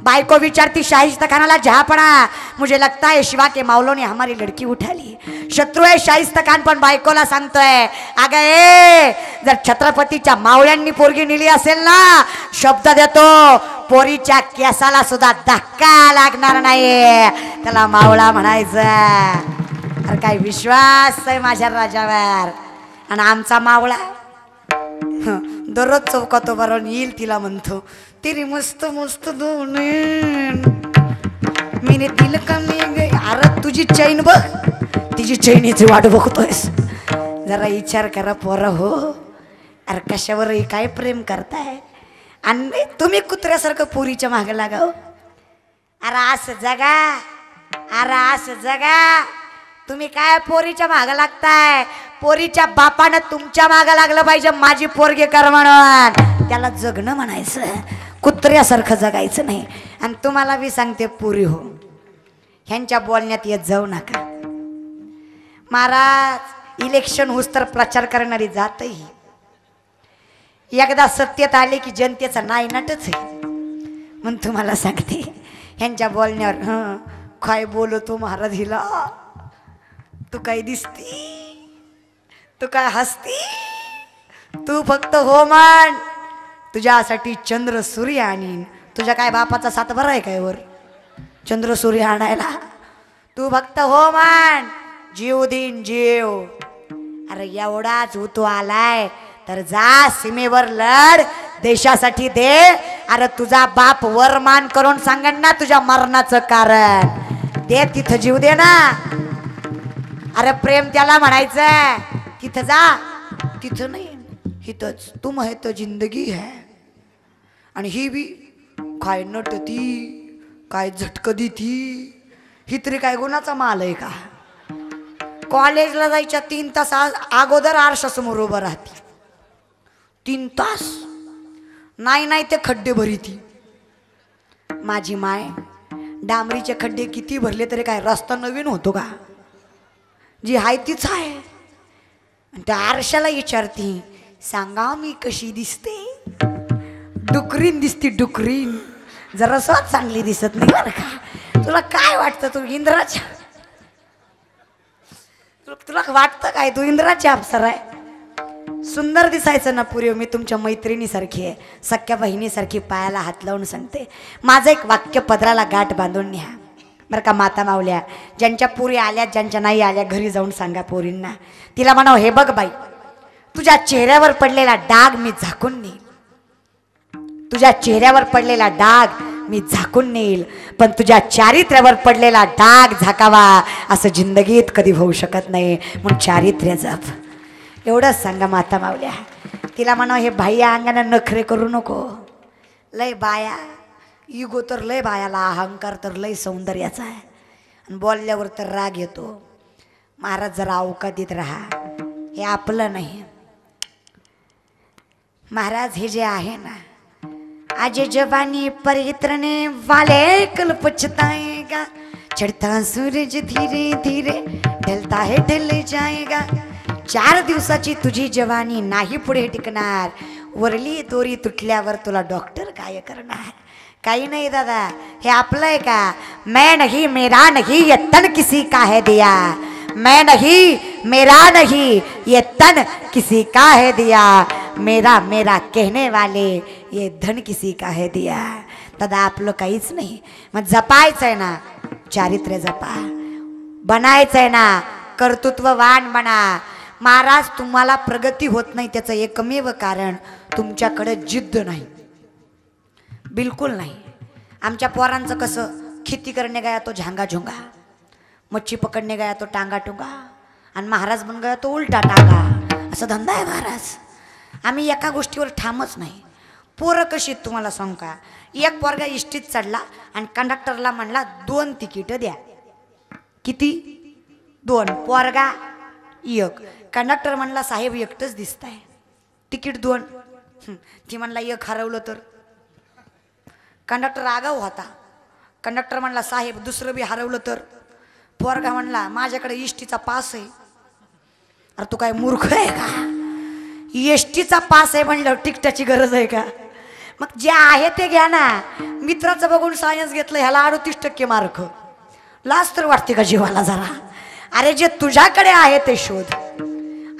S1: बायको विचारती शाहिस्तेखानाला, जहापना मुझे लगता है शिवा के मावलों ने हमारी लड़की उठा ली. शत्रु है शाहिस्तेखान पण बायकोला सांगतोय, अगं ए, जर छत्रपतीच्या मावळ्यांनी पोरगी नेली असेल ना, शब्द देतो पोरीच्या केसाला सुद्धा धक्का लागणार नाही. त्याला मावळा म्हणायचं. अरे काय विश्वास आहे माझ्या राजावर. आणि आमचा मावळा दररोज चौकात बरोबर येईल, तिला म्हणतो तेरी मस्त मस्त दोने मीने दिल का मी गई. अरे तुझी चैन बघ, तिची चैनीची वाट बघतोयस. जरा विचार करा पोरा हो. अरे कशावरही काय प्रेम करताय? आणि तुम्ही कुत्र्यासारखं पोरीच्या मागे लागाव. अरे असं जगा, अरे असं जगा. तुम्ही काय पोरीच्या मागे लागताय? पोरीच्या बापानं तुमच्या मागे लागलं पाहिजे, माझी पोरगी कर म्हणून. त्याला जगणं म्हणायचं, कुत्र्यासारखं जगायचं नाही. आणि तुम्हाला बी सांगते पोरी हो, ह्यांच्या बोलण्यात येत जाऊ नका. महाराज इलेक्शन होस तर प्रचार करणारी जातही, एकदा सत्तेत आले की जनतेचा नायनाटच आहे. म्हणून तुम्हाला सांगते, ह्यांच्या बोलण्यावर काय बोलतो महाराज हिला, तू काय दिसती, तू काय हसती, तू फक्त हो म्हण. तुझ्यासाठी चंद्र सूर्य आणीन. तुझ्या काय बापाचा सातबारा आहे काय वर चंद्र सूर्य आणायला? तू फक्त हो म्हण. जीव देईन जीव. अरे एवढाच उतू आलाय तर जा सीमेवर लढ, देशासाठी दे. अरे तुझा बाप वरमान करून सांगन ना तुझ्या मरणाचं कारण, दे तिथं जीव दे ना. अरे प्रेम त्याला म्हणायचं, तिथं जा, तिथं नाही, इथंच. तुम है तो जिंदगी है. आणि ही बी काय नटती, काय झटक देती, ही तरी काय गुणाचा माल आहे का? कॉलेजला जायच्या 3 तास अगोदर आरशासमोर उभं राहते. 3 तास नाही नाही ते खड्डे भरी ती. माझी माय डांबरीचे खड्डे किती भरले तरी काय रस्ता नवीन होतो का? जी हाय तीच आहे. त्या आरशाला विचारती, सांगा मी कशी दिसते? डुकरीन दिसती, डुकरीन. जरा स्वतः चांगली दिसत नाही बरं का. तुला काय वाटतं, तू इंद्राच्या, तुला वाटतं काय तू इंद्राची अप्सरा आहे? सुंदर दिसायचं ना पुरी. मी तुमच्या मैत्रिणीसारखी आहे, सख्या बहिणीसारखी पायाला हात लावून सांगते. माझं एक वाक्य पदराला गाठ बांधून न्या बरं का माता मावल्या. ज्यांच्या पुरी आल्या, ज्यांच्या नाही आल्या, घरी जाऊन सांगा पोरींना. तिला म्हणावं, हे बघ बाई, तुझ्या चेहऱ्यावर पडलेला डाग मी झाकून नेईल. तुझ्या चेहऱ्यावर पडलेला डाग मी झाकून नेईल, पण तुझ्या चारित्र्यावर पडलेला डाग झाकावा असं जिंदगीत कधी होऊ शकत नाही. म्हणून चारित्र्य जप. एवढंच सांगा माता मावल्या. तिला म्हणावं, हे बाह्या अंगाने नखरे करू नको. लय बाया इगो तर लय बायाला, अहंकार तर लय सौंदर्याचा आहे. आणि बोलल्यावर तर राग येतो. महाराज जरा अवकातीत राहा, हे आपलं नाही. महाराज हे जे आहे ना, आज जवानी पर इतरने वाले कल पछताएगा, चढ़ता सूरज धीरे धीरे ढलता है ढल जाएगा. 4 दिवसाची तुझी जवानी नाही पुढे टिकणार. वरली दोरी तुटल्यावर तुला डॉक्टर काय करणार? काही नाही दादा, हे आपलं आहे का? मैं नहीं मेरा नहीं ये तन किसी का है दिया. मैं नहीं मेरा नहीं ये तन किसी का है दिया. मेरा मेरा कहने वाले ये धन किसी का है दिया. दादा आपलं काहीच नाही. मग जपायचं आहे ना, चारित्र्य जपा. बनायचं आहे ना, कर्तृत्ववान बना. महाराज तुम्हाला प्रगती होत नाही त्याचं एकमेव कारण तुमच्याकडे जिद्द नाही, बिलकुल नाही. आमच्या पोरांचं कसं, खेती करने गया तो झांगा झुंगा, मच्छी पकडने गया तो टांगा टुंगा, आणि महाराज बन गया तो उलटा टांगा. असं धंदा आहे महाराज. आम्ही एका गोष्टीवर ठामच नाही. पोरं कशी तुम्हाला सांगू का? एक पोरगा इष्टीत चढला आणि कंडक्टरला म्हणला 2 तिकीट द्या. किती? 2. पोरगा 1. कंडक्टर म्हणला साहेब एकटंच दिसताय, तिकीट 2. ती म्हणला 1 हरवलं तर. कंडक्टर आगाऊ होता. कंडक्टर म्हणला साहेब दुसरं बी हरवलं तर. पोरगा म्हणला माझ्याकडे इष्टीचा पास आहे. अरे तू काय मूर्ख आहे का? एसटीचा पास आहे म्हणलं तिकटाची गरज आहे का? मग जे आहे ते घ्या ना. मित्राचं बघून सायन्स घेतलं, ह्याला 38% मार्क. लाज तर वाटते का जीवाला जरा? अरे जे तुझ्याकडे आहे ते शोध.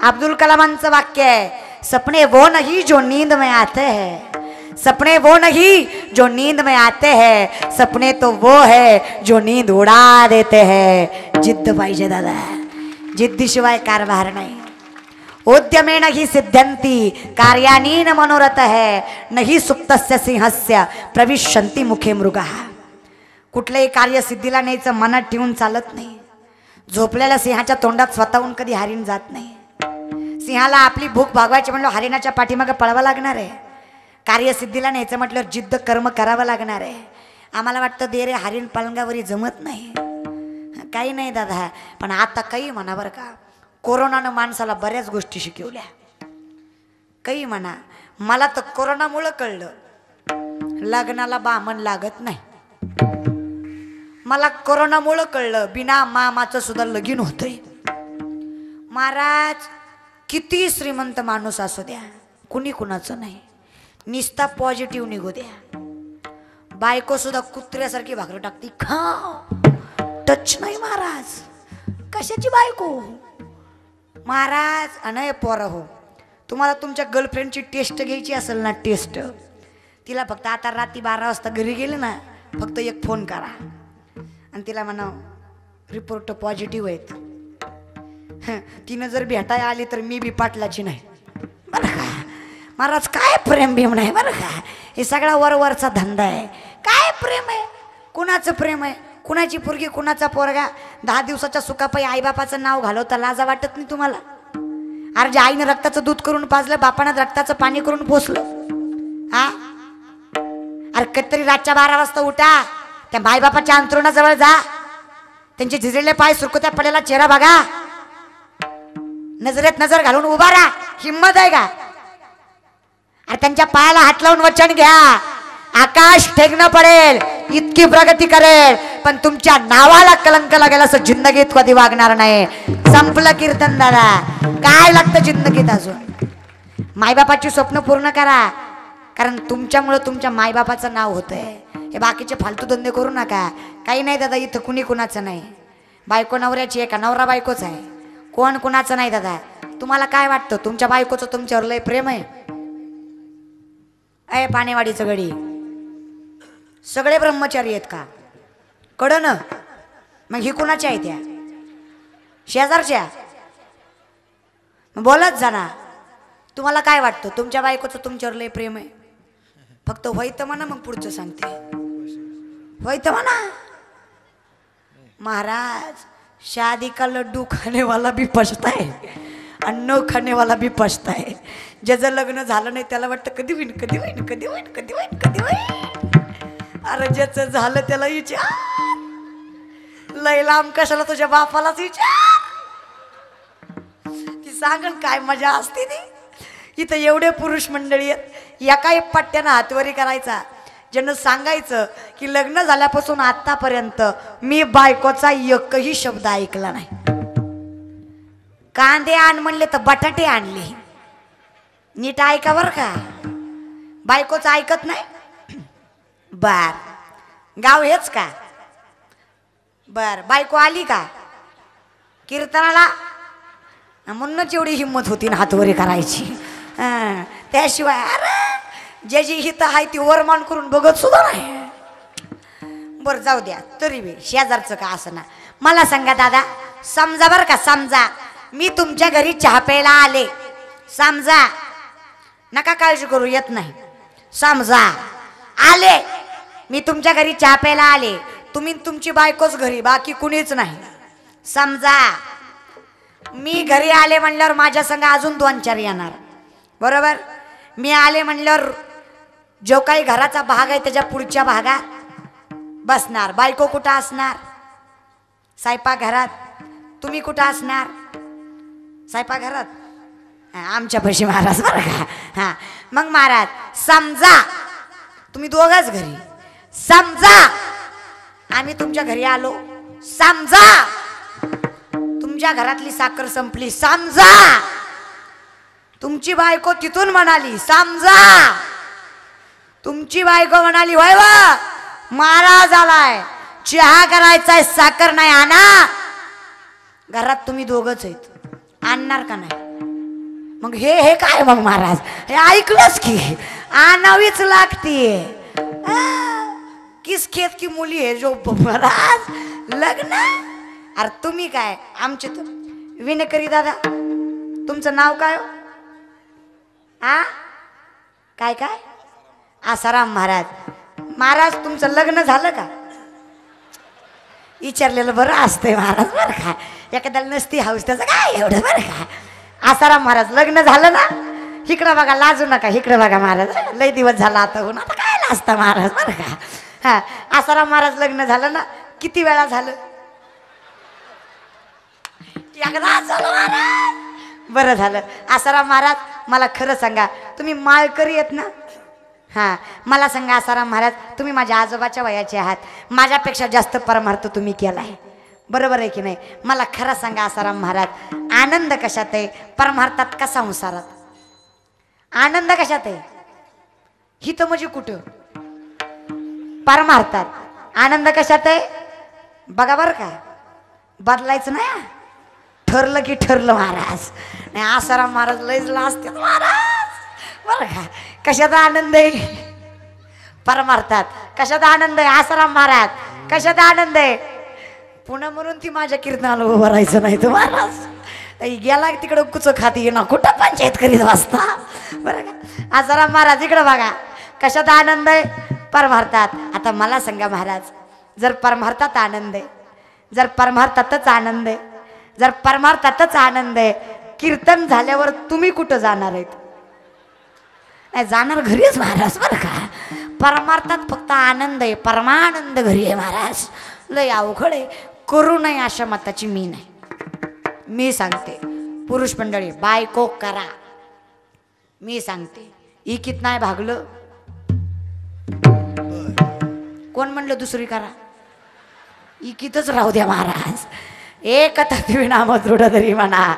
S1: अब्दुल कलामांचं वाक्य आहे, सपने वो नहीं जो नींद में आते हैं, सपने वो नहीं जो नींद में आते हैं, सपने तो वो है जो नींद उडा देते हैं. जिद्द पाहिजे दादा, जिद्दीशिवाय कारभार नाही. उद्यमेन हि सिद्ध्यन्ति कार्यानीन मनोरथ है, नहि सुप्तस्य सिंहस्य प्रविशन्ति मुखे मृगः. कुठलेही कार्य सिद्धीला न्यायचं मनात ठेवून चालत नाही. झोपलेल्या सिंहाच्या तोंडात स्वतःहून कधी हरिण जात नाही. सिंहाला आपली भूक भागवायची म्हणलं हरिणाच्या पाठीमागे पळावं लागणार आहे. कार्यसिद्धीला न्यायचं म्हटल्यावर जिद्द कर्म करावं लागणार आहे. आम्हाला वाटतं दे रे हरिण पलंगावरी जमत नाही. काही नाही दादा, पण आता काही म्हणा बरं का, कोरोनानं माणसाला बऱ्याच गोष्टी शिकवल्या. काही म्हणा, मला तर कोरोनामुळं कळलं लग्नाला बामण लागत नाही. मला कोरोनामुळं कळलं बिना मामाचं सुद्धा लगीन होतंय. महाराज किती श्रीमंत माणूस असू द्या, कुणी कुणाचं नाही, निस्ता पॉझिटिव्ह निघू द्या. बायको सुद्धा कुत्र्यासारखी भाकरी टाकती, खा टच नाही महाराज. कशाची बायको महाराज? अनय पोरं हो, तुम्हाला तुमच्या गर्लफ्रेंडची टेस्ट घ्यायची असेल ना, टेस्ट, तिला फक्त आता रात्री 12 वाजता घरी गेले ना, फक्त एक फोन करा आणि तिला म्हणा रिपोर्ट पॉझिटिव्ह आहेत. तिनं जर भेटाय आली तर मी बी पाटलाची नाही बरं का महाराज. काय प्रेम भीम नाही बरं का. हे सगळा वरवरचा धंदा आहे. काय प्रेम आहे. कुणाचं प्रेम आहे. कुणाची पोरगी कुणाचा पोरगा. 10 दिवसाच्या सुखापायी आईबापाचं नाव घालवता लाजा वाटत नाही तुम्हाला. अरे जे आईनं रक्ताचं दूध करून पाजलं बापानं रक्ताचं पाणी करून पोसलं. हा अरे कधीतरी रातच्या 12 वाजता उठा त्या मायबापाच्या अंथरुणाजवळ जा. त्यांचे झिजलेले पाय सुरकुत्या पडलेला चेहरा बघा. नजरेत नजर घालून उभा राहा. हिम्मत आहे का. अरे त्यांच्या पायाला हात लावून वचन घ्या. आकाश ठेकणं पडेल इतकी प्रगती करेल पण तुमच्या नावाला कलंक लागेल असं जिंदगीत कधी वागणार नाही. संपलं कीर्तन दादा. काय लागतं जिंदगीत अजून. मायबापाची स्वप्न पूर्ण करा कारण तुमच्यामुळं तुमच्या मायबापाचं नाव होतंय. हे बाकीचे फालतू धंदे करू नका. काही नाही दादा इथं कुणी कुणाचं नाही. बायको नवऱ्याची आहे का नवरा बायकोच आहे. कोण कुणाचं नाही दादा. तुम्हाला काय वाटतं तुमच्या बायकोचं तुमच्यावर लय प्रेम आहे. अय पाणेवाडीचं गडी सगळे ब्रह्मचारी आहेत का कळलं ना. मग ही कुणाच्या आहे त्या शेजारच्या. मग बोलत जा ना. तुम्हाला काय वाटतं तुमच्या बायकोचं तुमच्यावर लय प्रेम आहे. फक्त व्हायचं म्हणा मग पुढचं सांगते. व्हायचं म्हणा. महाराज शादी का लड्डू खाने वाला भी पछता है आणि न खाने वाला भी पछता है. ज्याचं लग्न झालं नाही त्याला वाटतं कधी होईन कधी होईन कधी होईन कधी होईन कधी होईन. अरे ज्याचं झालं त्याला विचार. लय लांब कशाला तुझ्या बापालाच विचार. ती सांगन काय मजा असते ती. इथं एवढे पुरुष मंडळी आहेत. एका एक पट्ट्यानं हातवरी करायचा ज्यानं सांगायचं की लग्न झाल्यापासून आतापर्यंत मी बायकोचा एकही शब्द ऐकला नाही. कांदे आण म्हणले तर बटाटे आणले. नीट ऐका बर का. बायकोचं ऐकत नाही. बर गाव हेच का. बर बायको आली का कीर्तनाला म्हणूनच एवढी हिंमत होती ना हातवरी करायची. त्याशिवाय अरे ज्याची हित आहे ती वरमान करून बघत सुद्धा नाही. बरं जाऊ द्या तरी बी शेजारचं का असं ना. मला सांगा दादा समजा बरं का. समजा मी तुमच्या घरी चहा प्यायला आले. समजा नका काळजी करू येत नाही. समजा आले मी तुमच्या घरी चहा प्यायला आले. तुम्ही तुमची बायकोच घरी बाकी कुणीच नाही. समजा मी घरी आले म्हणल्यावर माझ्या संग अजून 2-4 येणार बरोबर. मी आले म्हणल्यावर जो काही घराचा भाग आहे त्याच्या पुढच्या भागात बसणार. बायको कुठं असणार स्वयंपाक घरात. तुम्ही कुठं असणार स्वयंपाक घरात. आमच्या पैसे महाराज बरं का. हा मग महाराज समजा तुम्ही दोघंच घरी. समजा आम्ही तुमच्या घरी आलो. समजा तुमच्या घरातली साखर संपली. समजा तुमची बायको तिथून म्हणाली. समजा तुमची बायको म्हणाली होय वा महाराज आलाय चहा करायचाय साखर नाही आणा. घरात तुम्ही दोघंच आहेत आणणार का नाही. मग हे काय मग महाराज हे ऐकलंच की आणावीच लागतीये. किस खेत की मुली आहे जो महाराज लग्न. अरे तुम्ही काय आमचे विनकरी दादा तुमचं नाव काय. आ काय काय आसाराम महाराज. महाराज तुमचं लग्न झालं का विचारलेलं बरं असतंय महाराज बरं का. एखाद्याला नसती हाऊस त्याचं काय एवढं बरं का. आसाराम महाराज लग्न झालं ना. इकडं बघा लाजू नका. इकडं बघा महाराज लय दिवस झाला आता होऊन आता काय लाजता महाराज बरं का. हा आसाराम महाराज लग्न झालं ना. किती वेळा झालं एकदा झालं महाराज. बरं झालं. आसाराम महाराज मला खरं सांगा तुम्ही माळकरी आहेत ना. हां मला सांगा आसाराम महाराज तुम्ही माझ्या आजोबाच्या वयाचे आहात. माझ्यापेक्षा जास्त परमार्थ तुम्ही केला आहे बरोबर आहे की नाही. मला खरं सांगा आसाराम महाराज आनंद कशात आहे परमार्थात का संसारात. आनंद कशात आहे हित म्हणजे कुठं परमार्थात. आनंद कशात आहे बघा बरं का. बदलायचं नाही. ठरलं की ठरलं महाराज. नाही आसाराम महाराज लयच लाजते महाराज बरं का. कशात आनंद आहे परमार्थात. कशात आनंद आहे आसाराम महाराज. कशात आनंद आहे पुन्हा म्हणून ती माझ्या कीर्तनाला उभं राहायचं नाही तर महाराज. गेला तिकडं कुच खाती ना कुठं पंचायत करीत वाचता बरं का. आज जरा महाराज इकडं बघा कशात आनंद आहे परमार्थात. आता मला सांगा महाराज, जर परमार्थात आनंद आहे, जर परमार्थातच आनंद आहे, जर परमार्थातच आनंद आहे, कीर्तन झाल्यावर तुम्ही कुठं जाणार आहेत? नाही जाणार घरीच महाराज बरं का. परमार्थात फक्त आनंद आहे, परमानंद घरी आहे महाराज. लय अवघड आहे, करू नये अशा मताची मी नाही. मी सांगते पुरुष मंडळी बायको करा, मी सांगते इकीत नाही भागलं कोण म्हणलं दुसरी करा, इकीतच राहू द्या महाराज. एक तत्विनाम दृढ धरी म्हणा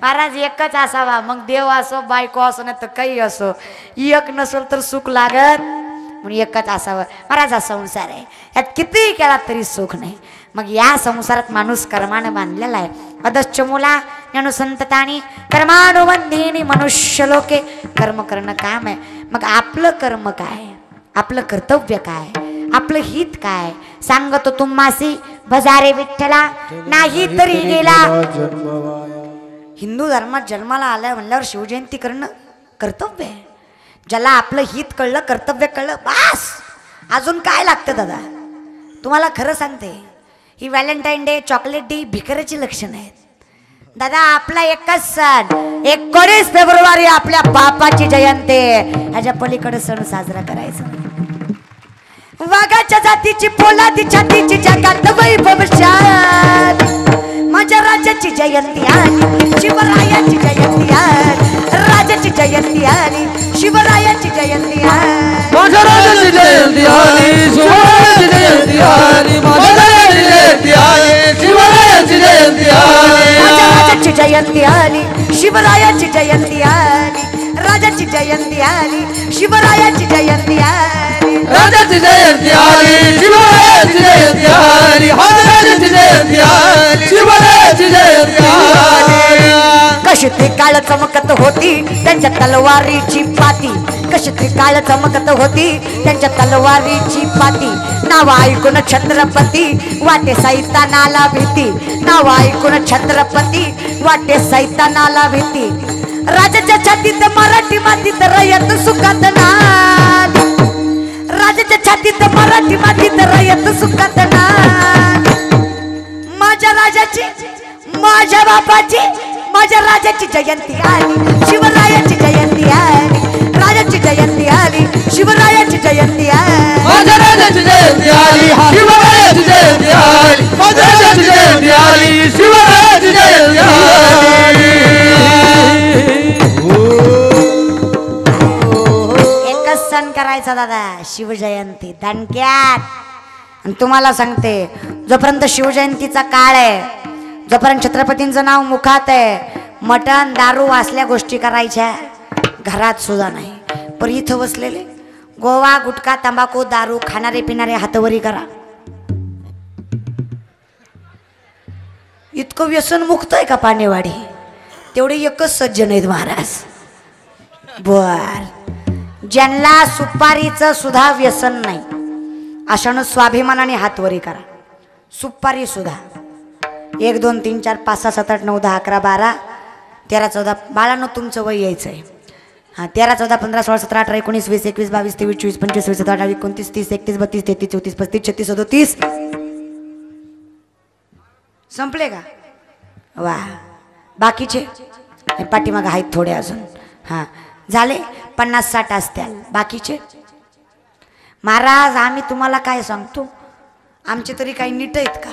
S1: महाराज, एकच असावा. मग देव असो बायको असो नाही तर काही असो, एक नसेल तर सुख लागत म्हणून एकच असावं महाराज. हा संसार आहे, यात कितीही केला तरी सुख नाही. मग या संसारात माणूस कर्मानं बांधलेला आहे. अदश्च मुला ज्ञानुसंततानी कर्मानुबंधीनी मनुष्य लोके. कर्म करणं काम आहे. मग आपलं कर्म काय, आपलं कर्तव्य काय, आपलं हित काय सांगतो तुम्हासी भजारे विठ्ठला नाही तरी गेला. हिंदू धर्मात जन्माला आलाय म्हणल्यावर शिवजयंती करणं कर्तव्य आहे. ज्याला आपलं हित कळलं, कर्तव्य कळलं, बस अजून काय लागतं दादा. तुम्हाला खरं सांगते, ही व्हॅलेंटाईन डे, चॉकलेट डे भिकाऱ्याची लक्षणं आहेत दादा. आपला एकच सण 19 फेब्रुवारी आपल्या बापाची जयंती, ह्याच्या पलीकडे सण साजरा करायचा. वाघाच्या जातीची पोलादी छातीची जगात वैभवशात, माझ्या राजाची जयंती आली, शिवरायाची जयंती आली, राजाची जयंती आली, शिवरायाची जयंती आली,
S2: माझ्या राजाची जयंती आली, शिवरायाची जयंती आली, माझ्या राजाची जयंती आली, शिवरायाची जयंती आली,
S1: माझ्या राजाची जयंती आली, शिवरायाची जयंती आली, राजाची जयंती आली, शिवरायाची जयंती आली,
S2: राजाची जयंती आली, शिवरायाची जयंती आली, राजाची जयंती आली, शिवरायाची जयंती आली.
S1: कशी ती काळ चमकत होती त्यांच्या तलवारीची पाती, कशी ती काळ चमकत होती त्यांच्या तलवारीची पाती. नाव ऐकून छत्रपती वाटे सैतानाला भीती, नाव ऐकून छत्रपती वाटे सैतानाला भीती. राजाच्या छातीत मराठी मातीत रयत सुखात नाद, राजाच्या छातीत मराठी मातीत रयत सुखात नाद. माझ्या राजाची, माझ्या बापाची, माझ्या राजाची जयंती आली, शिवरायाची जयंती आली, राजाची जयंती आली, शिवरायाची जयंती आली,
S2: माझ्या राजाची जयंती आली, शिवरायाची जयंती आली, माझ्या राजाची जयंती आली, शिवरायाची जयंती आली.
S1: एकच सण करायचा दादा, शिवजयंती दणक्यात. आणि तुम्हाला सांगते, जोपर्यंत शिवजयंतीचा काळ आहे, जोपर्यंत छत्रपतींचं नाव मुखात आहे, मटण दारू असल्या गोष्टी करायच्या घरात सुद्धा नाही. पण इथं बसलेले गोवा गुटखा तंबाखू दारू खाणारे पिणारे हातवरी करा. इतकं व्यसन मुक्त आहे का पाणेवाडी? तेवढे एकच सज्जन आहेत महाराज. बर, ज्यांना सुपारीचं सुद्धा व्यसन नाही अशानं स्वाभिमानाने हातवरी करा. सुपारी सुद्धा 1 2 3 4 5 6 7 8 9 10 11 12 13 14 बाळांनो तुमचं वय यायचं आहे. हां 13 14 15 16 17 18 19 20 21 22 23 24 25 26 27 28 29 30 31 32 33 34 35 36 37 संपले का? वा, बाकीचे पाठीमागं आहेत थोडे अजून. हां झाले 50 60 असत्याल बाकीचे. महाराज आम्ही तुम्हाला काय सांगतो, आमचे तरी काही नीट आहेत का?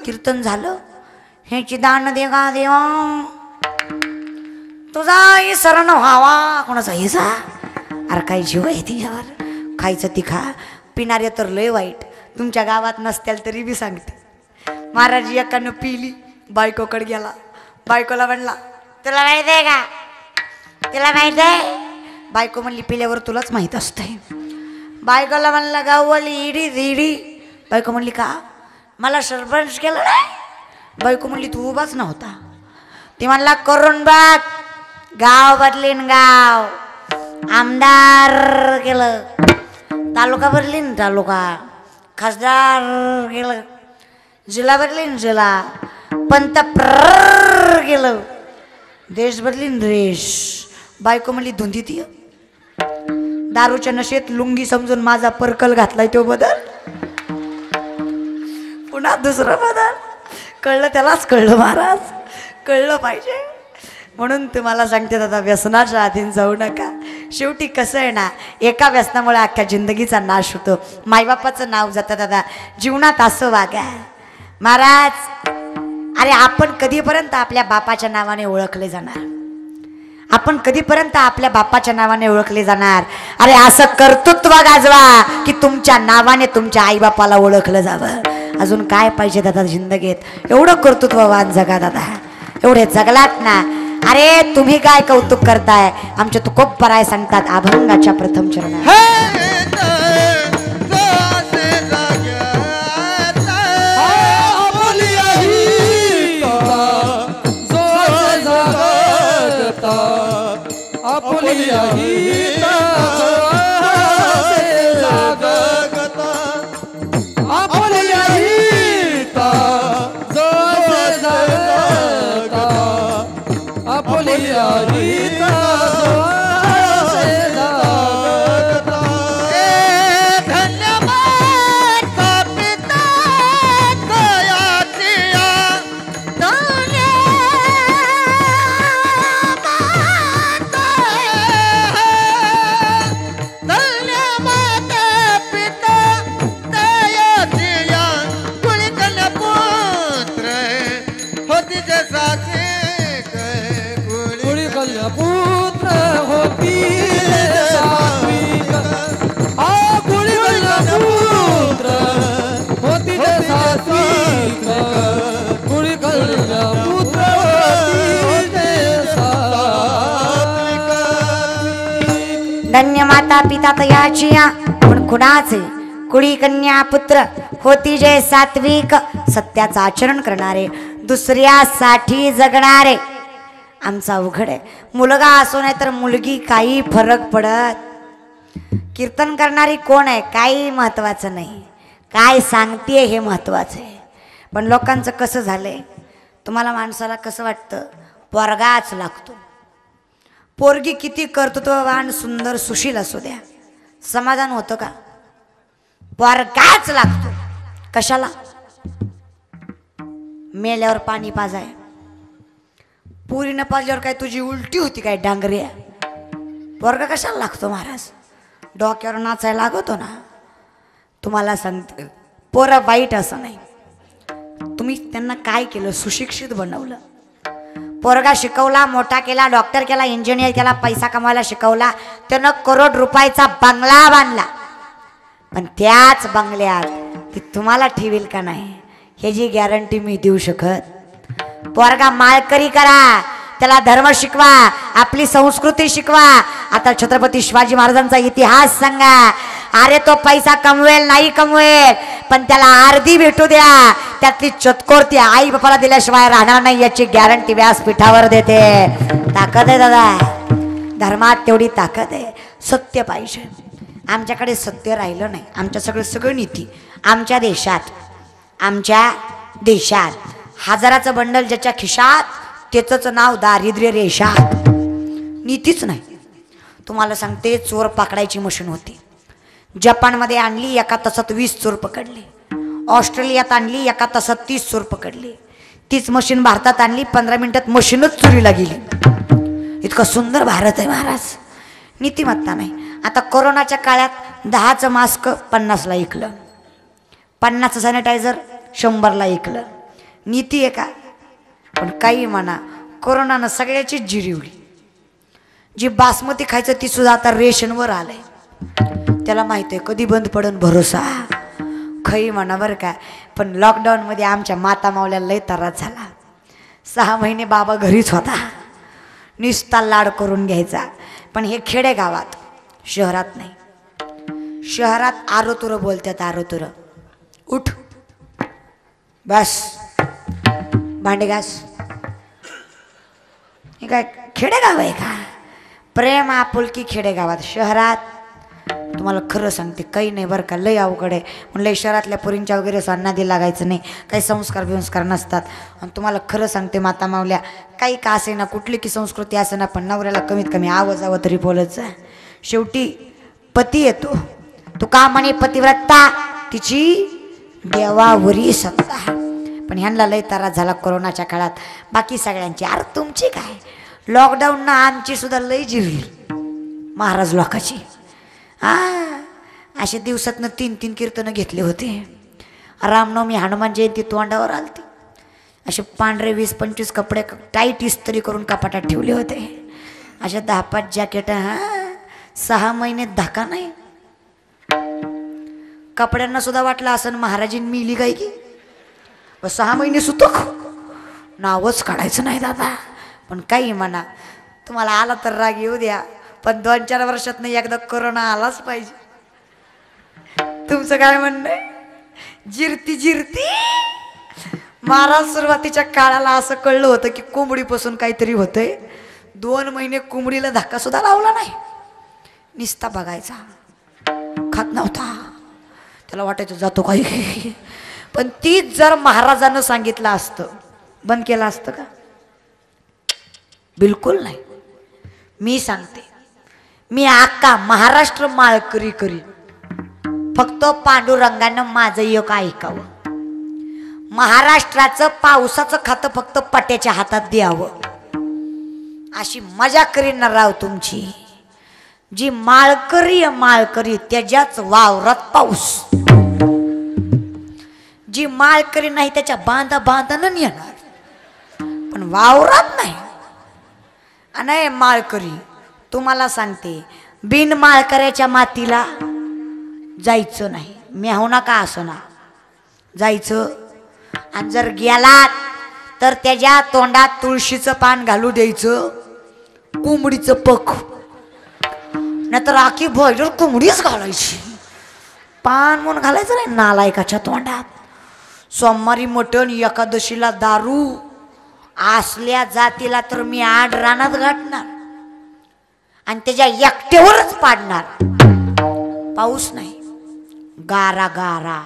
S1: कीर्तन झालं, ह्याची दान देगा देवा, तुझा शरण व्हावा, कोणाचा हिसा. अरे काही जीव आहे तिच्यावर, खायचं ती खा, पिणारे तर लय वाईट. तुमच्या गावात नसत्याल तरी बी सांगते. महाराज एकानं पिली, बायकोकडे गेला, बायकोला म्हणला तुला माहित आहे का, तुला माहित आहे? बायको म्हणली पिल्यावर तुलाच माहीत असतंय. बायकोला म्हणला गाववाली इडी इडी. बायको म्हणली का, मला सरपंच केलं नाही. बायको म्हणली तू उभाच नव्हता. ती म्हणला करून बघ, गाव बदलीन गाव, आमदार केलं, तालुका बदलीन तालुका, खासदार केलं, जिल्हा बदलीन जिल्हा, पंत गेलं, देश बदलीन रेश. बायको म्हणली धुंदी ती दारूच्या नशेत लुंगी समजून माझा पर्कल घातलाय तो बदल. पुन्हा दुसरं बदल. कळलं त्यालाच कळलं महाराज, कळलं पाहिजे. म्हणून तुम्हाला सांगते दादा, व्यसनाच्या अधीन जाऊ नका. शेवटी कसं आहे ना, एका व्यसनामुळे अख्ख्या जिंदगीचा नाश होतो, मायबापाचं नाव जातं. दादा जीवनात असं वागा महाराज. अरे आपण कधीपर्यंत आपल्या बापाच्या नावाने ओळखले जाणार? आपण कधीपर्यंत आपल्या बापाच्या नावाने ओळखले जाणार? अरे असं कर्तृत्व गाजवा की तुमच्या नावाने तुमच्या आईबापाला ओळखलं जावं. अजून काय पाहिजे दादा जिंदगीत? एवढं कर्तृत्ववान जगा दादा, एवढे जगलात ना. अरे तुम्ही काय कौतुक करताय? आमचे तुकोबराय सांगतात अभंगाच्या प्रथम चरणात धन्य माता पिता तयाची पण कुणाचे कुळी कन्या पुत्र होती जे सात्विक, सत्याचं आचरण करणारे, दुसऱ्यासाठी जगणारे. आमचा अवघड आहे. मुलगा असो नाही तर मुलगी, काही फरक पडत. कीर्तन करणारी कोण आहे काही महत्वाचं नाही, काय सांगते हे महत्वाचं आहे. पण लोकांचं कसं झालंय, तुम्हाला माणसाला कसं वाटतं पोरगाच लागतो. पोरगी किती कर्तृत्ववान सुंदर सुशील असू द्या, समाधान होतं का? पोरगाच लागतो. कशाला? मेल्यावर पाणी पाजाय. पुरी न पाजल्यावर काय तुझी उलटी होती काय डांगऱ्या? पोरगा कशाला लागतो महाराज? डोक्यावर नाचायला लागतो ना. तुम्हाला सांगते पोरं वाईट असं नाही, तुम्ही त्यांना काय केलं? सुशिक्षित बनवलं. पोरगा शिकवला, मोठा केला, डॉक्टर केला, इंजिनियर केला, पैसा कमवायला शिकवला, त्यानं करोड रुपयाचा बंगला बांधला. पण त्याच बंगल्यात ती तुम्हाला ठेवील का नाही ह्याची गॅरंटी मी देऊ शकत. पोरगा माळकरी करा, त्याला धर्म शिकवा, आपली संस्कृती शिकवा. आता छत्रपती शिवाजी महाराजांचा इतिहास सांगा. अरे तो पैसा कमवेल नाही कमवेल, पण त्याला आरती भेटू द्या, त्यातली चतकोर ती आई बापाला दिल्याशिवाय राहणार नाही याची गॅरंटी व्यासपीठावर देते. ताकद आहे दादा, धर्मात तेवढी ताकद आहे. सत्य पाहिजे. आमच्याकडे सत्य राहिलं नाही. आमच्या सगळं नीती. आमच्या देशात हजाराचं बंडल ज्याच्या खिशात त्याचंच नाव दारिद्र्य रेषात. नीतीच नाही. तुम्हाला सांगते चोर पकडायची मशीन होती. जपानमध्ये आणली, एका तासात 20 चोर पकडले. ऑस्ट्रेलियात आणली, एका तासात 30 चोर पकडले. तीच मशीन भारतात आणली, 15 मिनिटात मशीनच चोरीला गेली. इतकं सुंदर भारत आहे महाराज. नीतिमत्ता नाही. आता कोरोनाच्या काळात 10चं मास्क 50ला विकलं, 50चं सॅनिटायझर 100ला विकलं. नीती आहे का? पण काही म्हणा, कोरोनानं सगळ्याचीच जिरीवली. जी बासमती खायचं ती सुद्धा आता रेशनवर आलंय. त्याला माहिती आहे कधी बंद पडन भरोसा. खई म्हणा बरं का. पण लॉकडाऊनमध्ये आमच्या माता मावल्या लय त्रास झाला. 6 महिने बाबा घरीच होता, निस्ता लाड करून घ्यायचा. पण हे खेडेगावात, शहरात नाही. शहरात आरोतुरं बोलतात, आरोतुरं. उठ बस भांडे घास. हे काय खेडेगाव आहे का? प्रेम आपुलकी खेडेगावात. शहरात तुम्हाला खरं सांगते काही नाही बरं का, लय अवघड आहे. म्हणलं शहरातल्या पुरींच्या वगैरे नादी लागायचं नाही, काही संस्कार बिंस्कार नसतात. आणि तुम्हाला खरं सांगते माता मावल्या, काही का असे ना, कुठली की संस्कृती असे ना, पण नवऱ्याला कमीत कमी आवाजावं तरी बोलत जा. शेवटी पती येतो, तू का म्हणे पतिव्रता, तिची देवावरी सत्ता. पण ह्यांना लय त्रास झाला कोरोनाच्या काळात, बाकी सगळ्यांची. अरे तुमची काय, लॉकडाऊन ना आमची सुद्धा लय जिरली महाराज लोकाची. अशा दिवसातनं 3-3 कीर्तनं घेतले होते. रामनवमी हनुमान जयंती तोंडावर आलती. असे पांढरे 20-25 कपडे टाईट इस्त्री करून कपाटात ठेवले होते. अशा 10-5 जॅकेट. 6 महिने धक्का नाही. कपड्यांना सुद्धा वाटलं असं महाराजीन मिली काय की 6 महिने सुतक नावच काढायचं नाही दादा. पण काही म्हणा, तुम्हाला आला तर राग येऊ द्या, पण 2-4 वर्षात नाही एकदा कोरोना आलाच पाहिजे. तुमचं काय म्हणणं आहे? जिरती जिरती महाराज सुरुवातीच्या काळाला असं कळलं होतं की कोंबडीपासून काहीतरी होतंय. 2 महिने कोंबडीला धक्का सुद्धा लावला नाही, निस्ता बघायचा, खात नव्हता. त्याला वाटायचं जातो काही. पण तीच जर महाराजानं सांगितलं असतं, बंद केलं असतं का? बिलकुल नाही. मी सांगते, मी अख्खा महाराष्ट्र माळकरी करी, फक्त पांडुरंगानं माझं एक ऐकावं. महाराष्ट्राचं पावसाचं खातं फक्त पट्याच्या हातात द्यावं. अशी मजा करीन ना राव तुमची. जी माळकरी माळकरी त्याच्याच वावरात पाऊस. जी माळकरी नाही त्याच्या बांधा बांधानं येणार, पण वावरात नाही. आणि माळकरी तुम्हाला सांगते, बिन माळकऱ्याच्या मातीला जायचं नाही. म्याहू नका असं ना जायचं. आणि जर गेलात तर त्याच्या तोंडात तुळशीचं पान घालू द्यायचं, कोंबडीचं पख, नाहीतर आखी भोजर कोंबडीच घालायची. पान म्हणून घालायचं नाही नालायकाच्या तोंडात. सोमवारी मटण, एकादशीला दारू. असल्या जातीला तर मी 8 रानात गाठणार आणि त्याच्या एकट्यावरच पाडणार. पाऊस नाही, गारा गारा.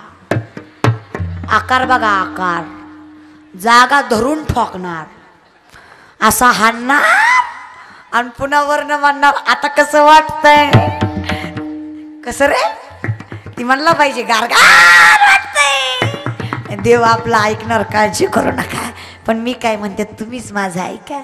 S1: आकार बघा आकार, जागा धरून ठोकणार, असा हाणणार आणि पुन्हा वर्ण म्हणणार आता कसं वाटतंय. कसं रे, ती म्हणला पाहिजे गारगार वाटतंय. देव आपला ऐकणार, काळजी करू नका. पण मी काय म्हणते, तुम्हीच माझं ऐका.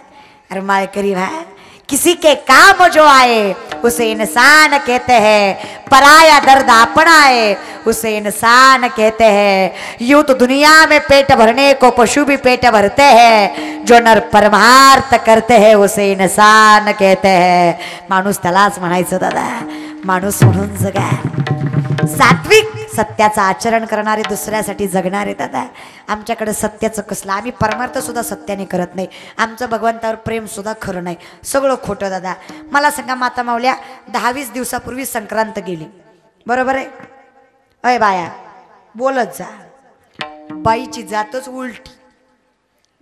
S1: अरे माळकरी भाई, किसी के काम जो आए उसे इंसान कहते हैं, पराया दर्द अपना है उसे इंसान कहते हैं. यूं तो दुनिया में पेट भरने को पशु भी पेट भरते हैं, जो नर परमार्थ करते हैं उसे इंसान कहते हैं. माणूस त्यालाच म्हणायचं दादा, माणूस म्हणून जगा. सात्विक सत्याचं आचरण करणारे, दुसऱ्यासाठी जगणारे दादा. आमच्याकडे सत्याचं कसलं, आम्ही परमार्थ सुद्धा सत्याने करत नाही. आमचं भगवंतावर प्रेम सुद्धा खरं नाही, सगळं खोटं दादा. मला सांगा माता मावल्या, 10-20 दिवसापूर्वी संक्रांत गेली, बरोबर आहे? अय बाया बोलत जा. बाईची जातच उलटी,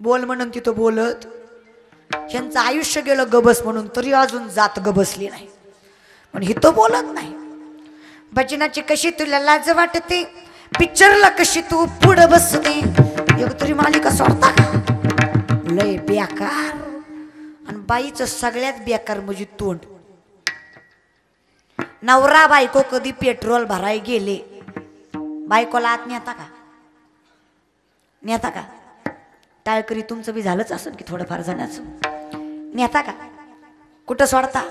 S1: बोल म्हणून तिथं बोलत. यांचं आयुष्य गेलं गबस म्हणून, तरी अजून जात गबसली नाही. पण हिथं बोलत नाही. भजनाची कशी तुला लाज वाटते, पिक्चरला कशी तू पुढं बसते. एक तरी मालिका सोडता का? लय बेकार. आणि बाईचं सगळ्यात बेकार म्हणजे तोंड. नवरा बायको कधी पेट्रोल भराय गेले, बायकोला आत नेता का? नेता का? टाळकरी तुमचं बी झालंच असेल की थोडंफार जणाचं. नेता का? कुठं सोडता?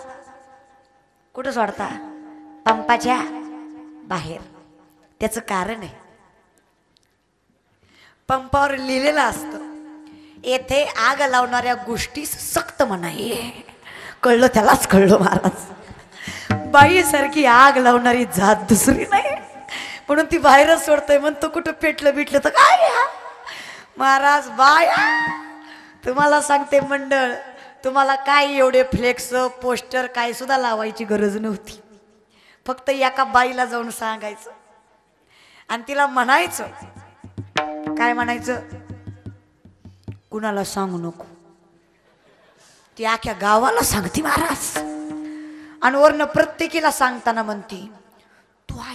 S1: कुठं सोडता? पंपाच्या बाहेर. त्याचं कारण आहे, पंपावर लिहिलेलं असतं येथे आग लावणाऱ्या गोष्टी सक्त मनाई. कळलं त्यालाच कळलं महाराज. बाईसारखी आग लावणारी जात दुसरी नाही, म्हणून ती बाहेरच सोडतोय. म्हणतो कुठं पेटलं बिटलं तर काय महाराज. बाया तुम्हाला सांगते मंडळ, तुम्हाला काय एवढे फ्लेक्स पोस्टर काय सुद्धा लावायची गरज नव्हती. फक्त एका बाईला जाऊन सांगायचं आणि तिला म्हणायचं, काय म्हणायचं? कुणाला सांगू नको. ती अख्ख्या गावाला सांगती महाराज. आणि वरनं प्रत्येकीला सांगताना म्हणती,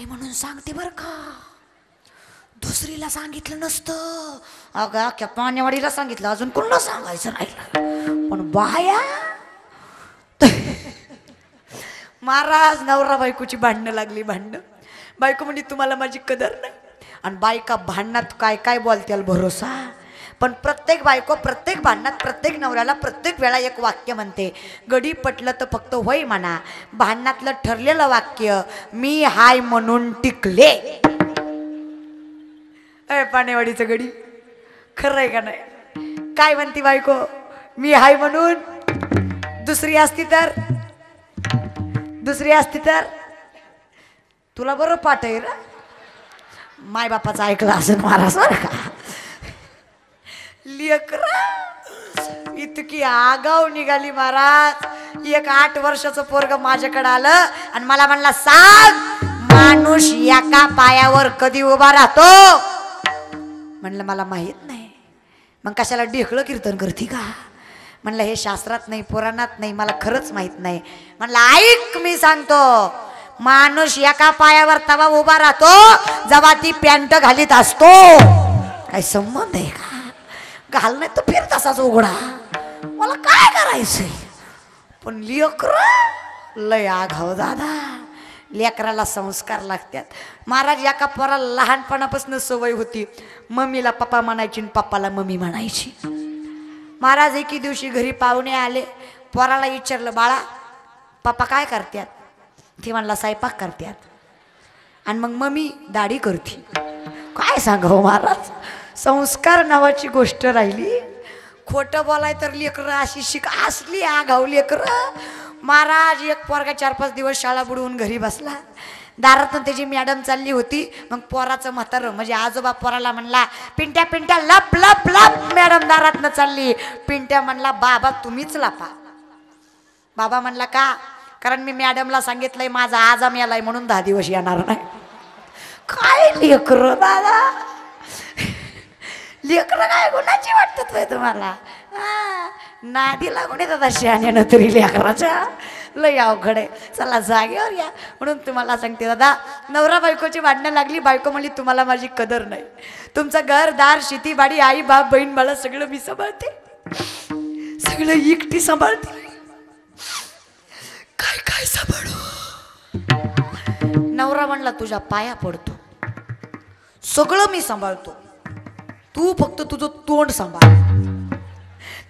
S1: हाय म्हणून सांगते बर का, दुसरीला सांगितलं नसतं. अगं अख्ख्या पाण्यावाडीला सांगितलं, अजून कोणाला सांगायचं राहिलं. पण बाया महाराज नवरा बायकोची भांडणं लागली. भांडणं, बायको म्हणजे तुम्हाला माझी कदर नाही. आणि बायका भांडणात काय काय बोलत्याल भरोसा. पण प्रत्येक बायको प्रत्येक भांडणात प्रत्येक नवऱ्याला प्रत्येक वेळा एक वाक्य म्हणते, गडी पटलं तर फक्त होय म्हणा. भांडणातलं ठरलेलं वाक्य, मी हाय म्हणून टिकले. अय पाण्यावाडीचं गडी, खरं आहे का नाही? काय म्हणती बायको, मी हाय म्हणून. दुसरी असती तर, दुसरी असती तर तुला बरं पाठ आहे रे. माय बापाचं ऐकलं असं महाराज बरं का. लेकरा इतकी आगाव निघाली महाराज. एक 8 वर्षाचं पोरग माझ्याकडे आलं आणि मला म्हणला, सांग माणूस एका पायावर कधी उभा राहतो. म्हणलं मला माहित नाही. मग कशाला ढेकळं कीर्तन करती का? म्हणलं हे शास्त्रात नाही, पुराणात नाही, मला खरंच माहित नाही. म्हणलं ऐक मी सांगतो, माणूस एका पायावर तवा उभा राहतो जेव्हा ती पॅन्ट घालीत असतो. काय संबंध आहे का? घाल नाही तर फिर तसाच उघडा, मला काय करायचंय. पण लेकरं लय आघाव दादा. लेकराला संस्कार लागतात. महाराज एका पोराला लहानपणापासून सवय होती, मम्मीला पप्पा म्हणायची आणि पप्पाला मम्मी म्हणायची. महाराज एके दिवशी घरी पाहुणे आले. पोराला विचारलं, बाळा पप्पा काय करतात? ती म्हणला स्वयंपाक करतात. आणि मग मम्मी दाढी करते. काय सांगावं महाराज, संस्कार नावाची गोष्ट राहिली. खोटं बोलाय तर लेकरं अशी असली आगाव लेकरं. महाराज एक पोरगा 4-5 दिवस शाळा बुडवून घरी बसला. दारातून त्याची मॅडम चालली होती. मग पोराचं म्हातारं म्हणजे आजोबा पोराला म्हणला, पिंट्या पिंट्या लप लप लप. मॅडम दारातनं चालली. पिंट्या म्हणला, बाबा तुम्हीच लपा. बाबा म्हणला का? कारण मी मॅडमला सांगितलंय माझा आजाम यालाय म्हणून 10 दिवस येणार नाही. काय लेकरं दादा, लेकरं काय गुणाची वाटतात बाई तुम्हाला? नादी लागून येतात शहाण्यानं तरी लेकराच्या. लय अवघड आहे. चला जागेवर या. म्हणून तुम्हाला सांगते दादा, नवरा बायकोची भांडणं लागली. बायको म्हणली तुम्हाला माझी कदर नाही. तुमचं घरदार शेतीबाडी आई बाप बहीण मला सगळं मी सांभाळते, सगळं एकटी सांभाळते. काय काय सांभाळू? नवरा म्हणला तुझ्या पाया पडतो, सगळं मी सांभाळतो, तू फक्त तुझं तोंड सांभाळ.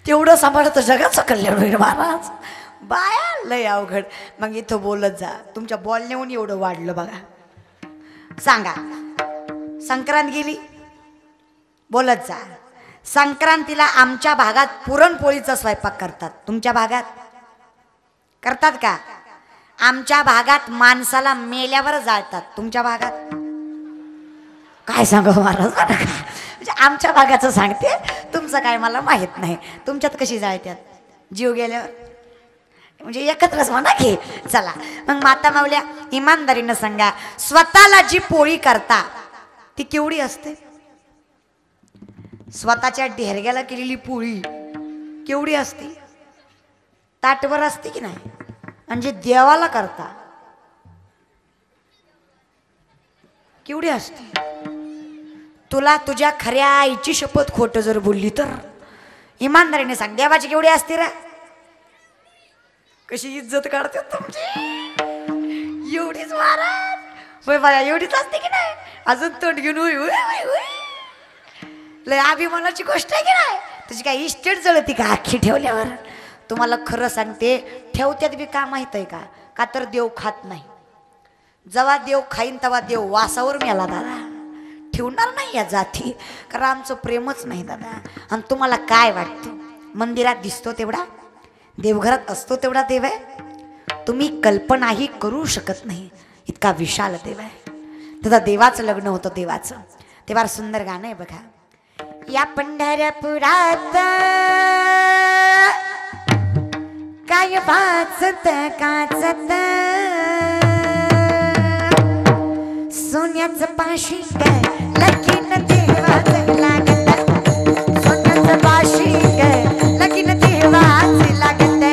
S1: तेवढं सांभाळत जगाचं कल्याण होईल महाराज. बाया लय अवघड. मग इथं बोलत जा. तुमच्या बोलण्याहून एवढं वाढलं बघा. सांगा, संक्रांत गेली, बोलत जा. संक्रांतीला आमच्या भागात पुरणपोळीचा स्वयंपाक करतात. तुमच्या भागात करतात का? आमच्या भागात माणसाला मेल्यावर जाळतात. तुमच्या भागात काय सांगू महाराज? म्हणजे आमच्या भागाचं सांगते, तुमचं काय मला माहित नाही. तुमच्यात कशी जाळतात? जीव गेल्यावर म्हणजे एकत्रच म्हणा की. चला मग माता माऊल्या इमानदारीनं सांगा, स्वतःला जी पोळी करता ती केवढी असते? स्वतःच्या ढेरग्याला केलेली पोळी केवढी असते? ताटवर असते की नाही? म्हणजे देवाला करता केवढी असते? तुला तुझ्या खऱ्या आईची शपथ खोटं जर बोलली तर इमानदारीने सांग, देवाची केवढी असते रे? कशी इज्जत काढते तुमची? एवढीच महाराज होय बाया, एवढीच असते की नाही? अजून तोंड घेऊन होय होय होय होय. लय अभिमानाची गोष्ट आहे की नाही? तुझी काय इस्टेट जळती का आखी ठेवल्यावर? तुम्हाला खरं सांगते, ठेवत्यात बी का माहित आहे का? का तर देव खात नाही. जेव्हा देव खाईन तेव्हा देव वासावर मेला दादा. ठेवणार नाही या जाती, कारण आमचं प्रेमच नाही दादा. आणि तुम्हाला काय वाटतं, मंदिरात दिसतो तेवढा, देवघरात असतो तेवढा देव आहे? तुम्ही कल्पनाही करू शकत नाही इतका विशाल देव आहे. तुझा देवाचं लग्न होतं, देवाचं. ते फार सुंदर गाणं आहे बघा. या पंढरपुरात काय वाचत काचत, सोन्याचं पाशी काय लगीन देवाचं लागत, सोन्याचं पाशी काय लगीन देवाचं लागत,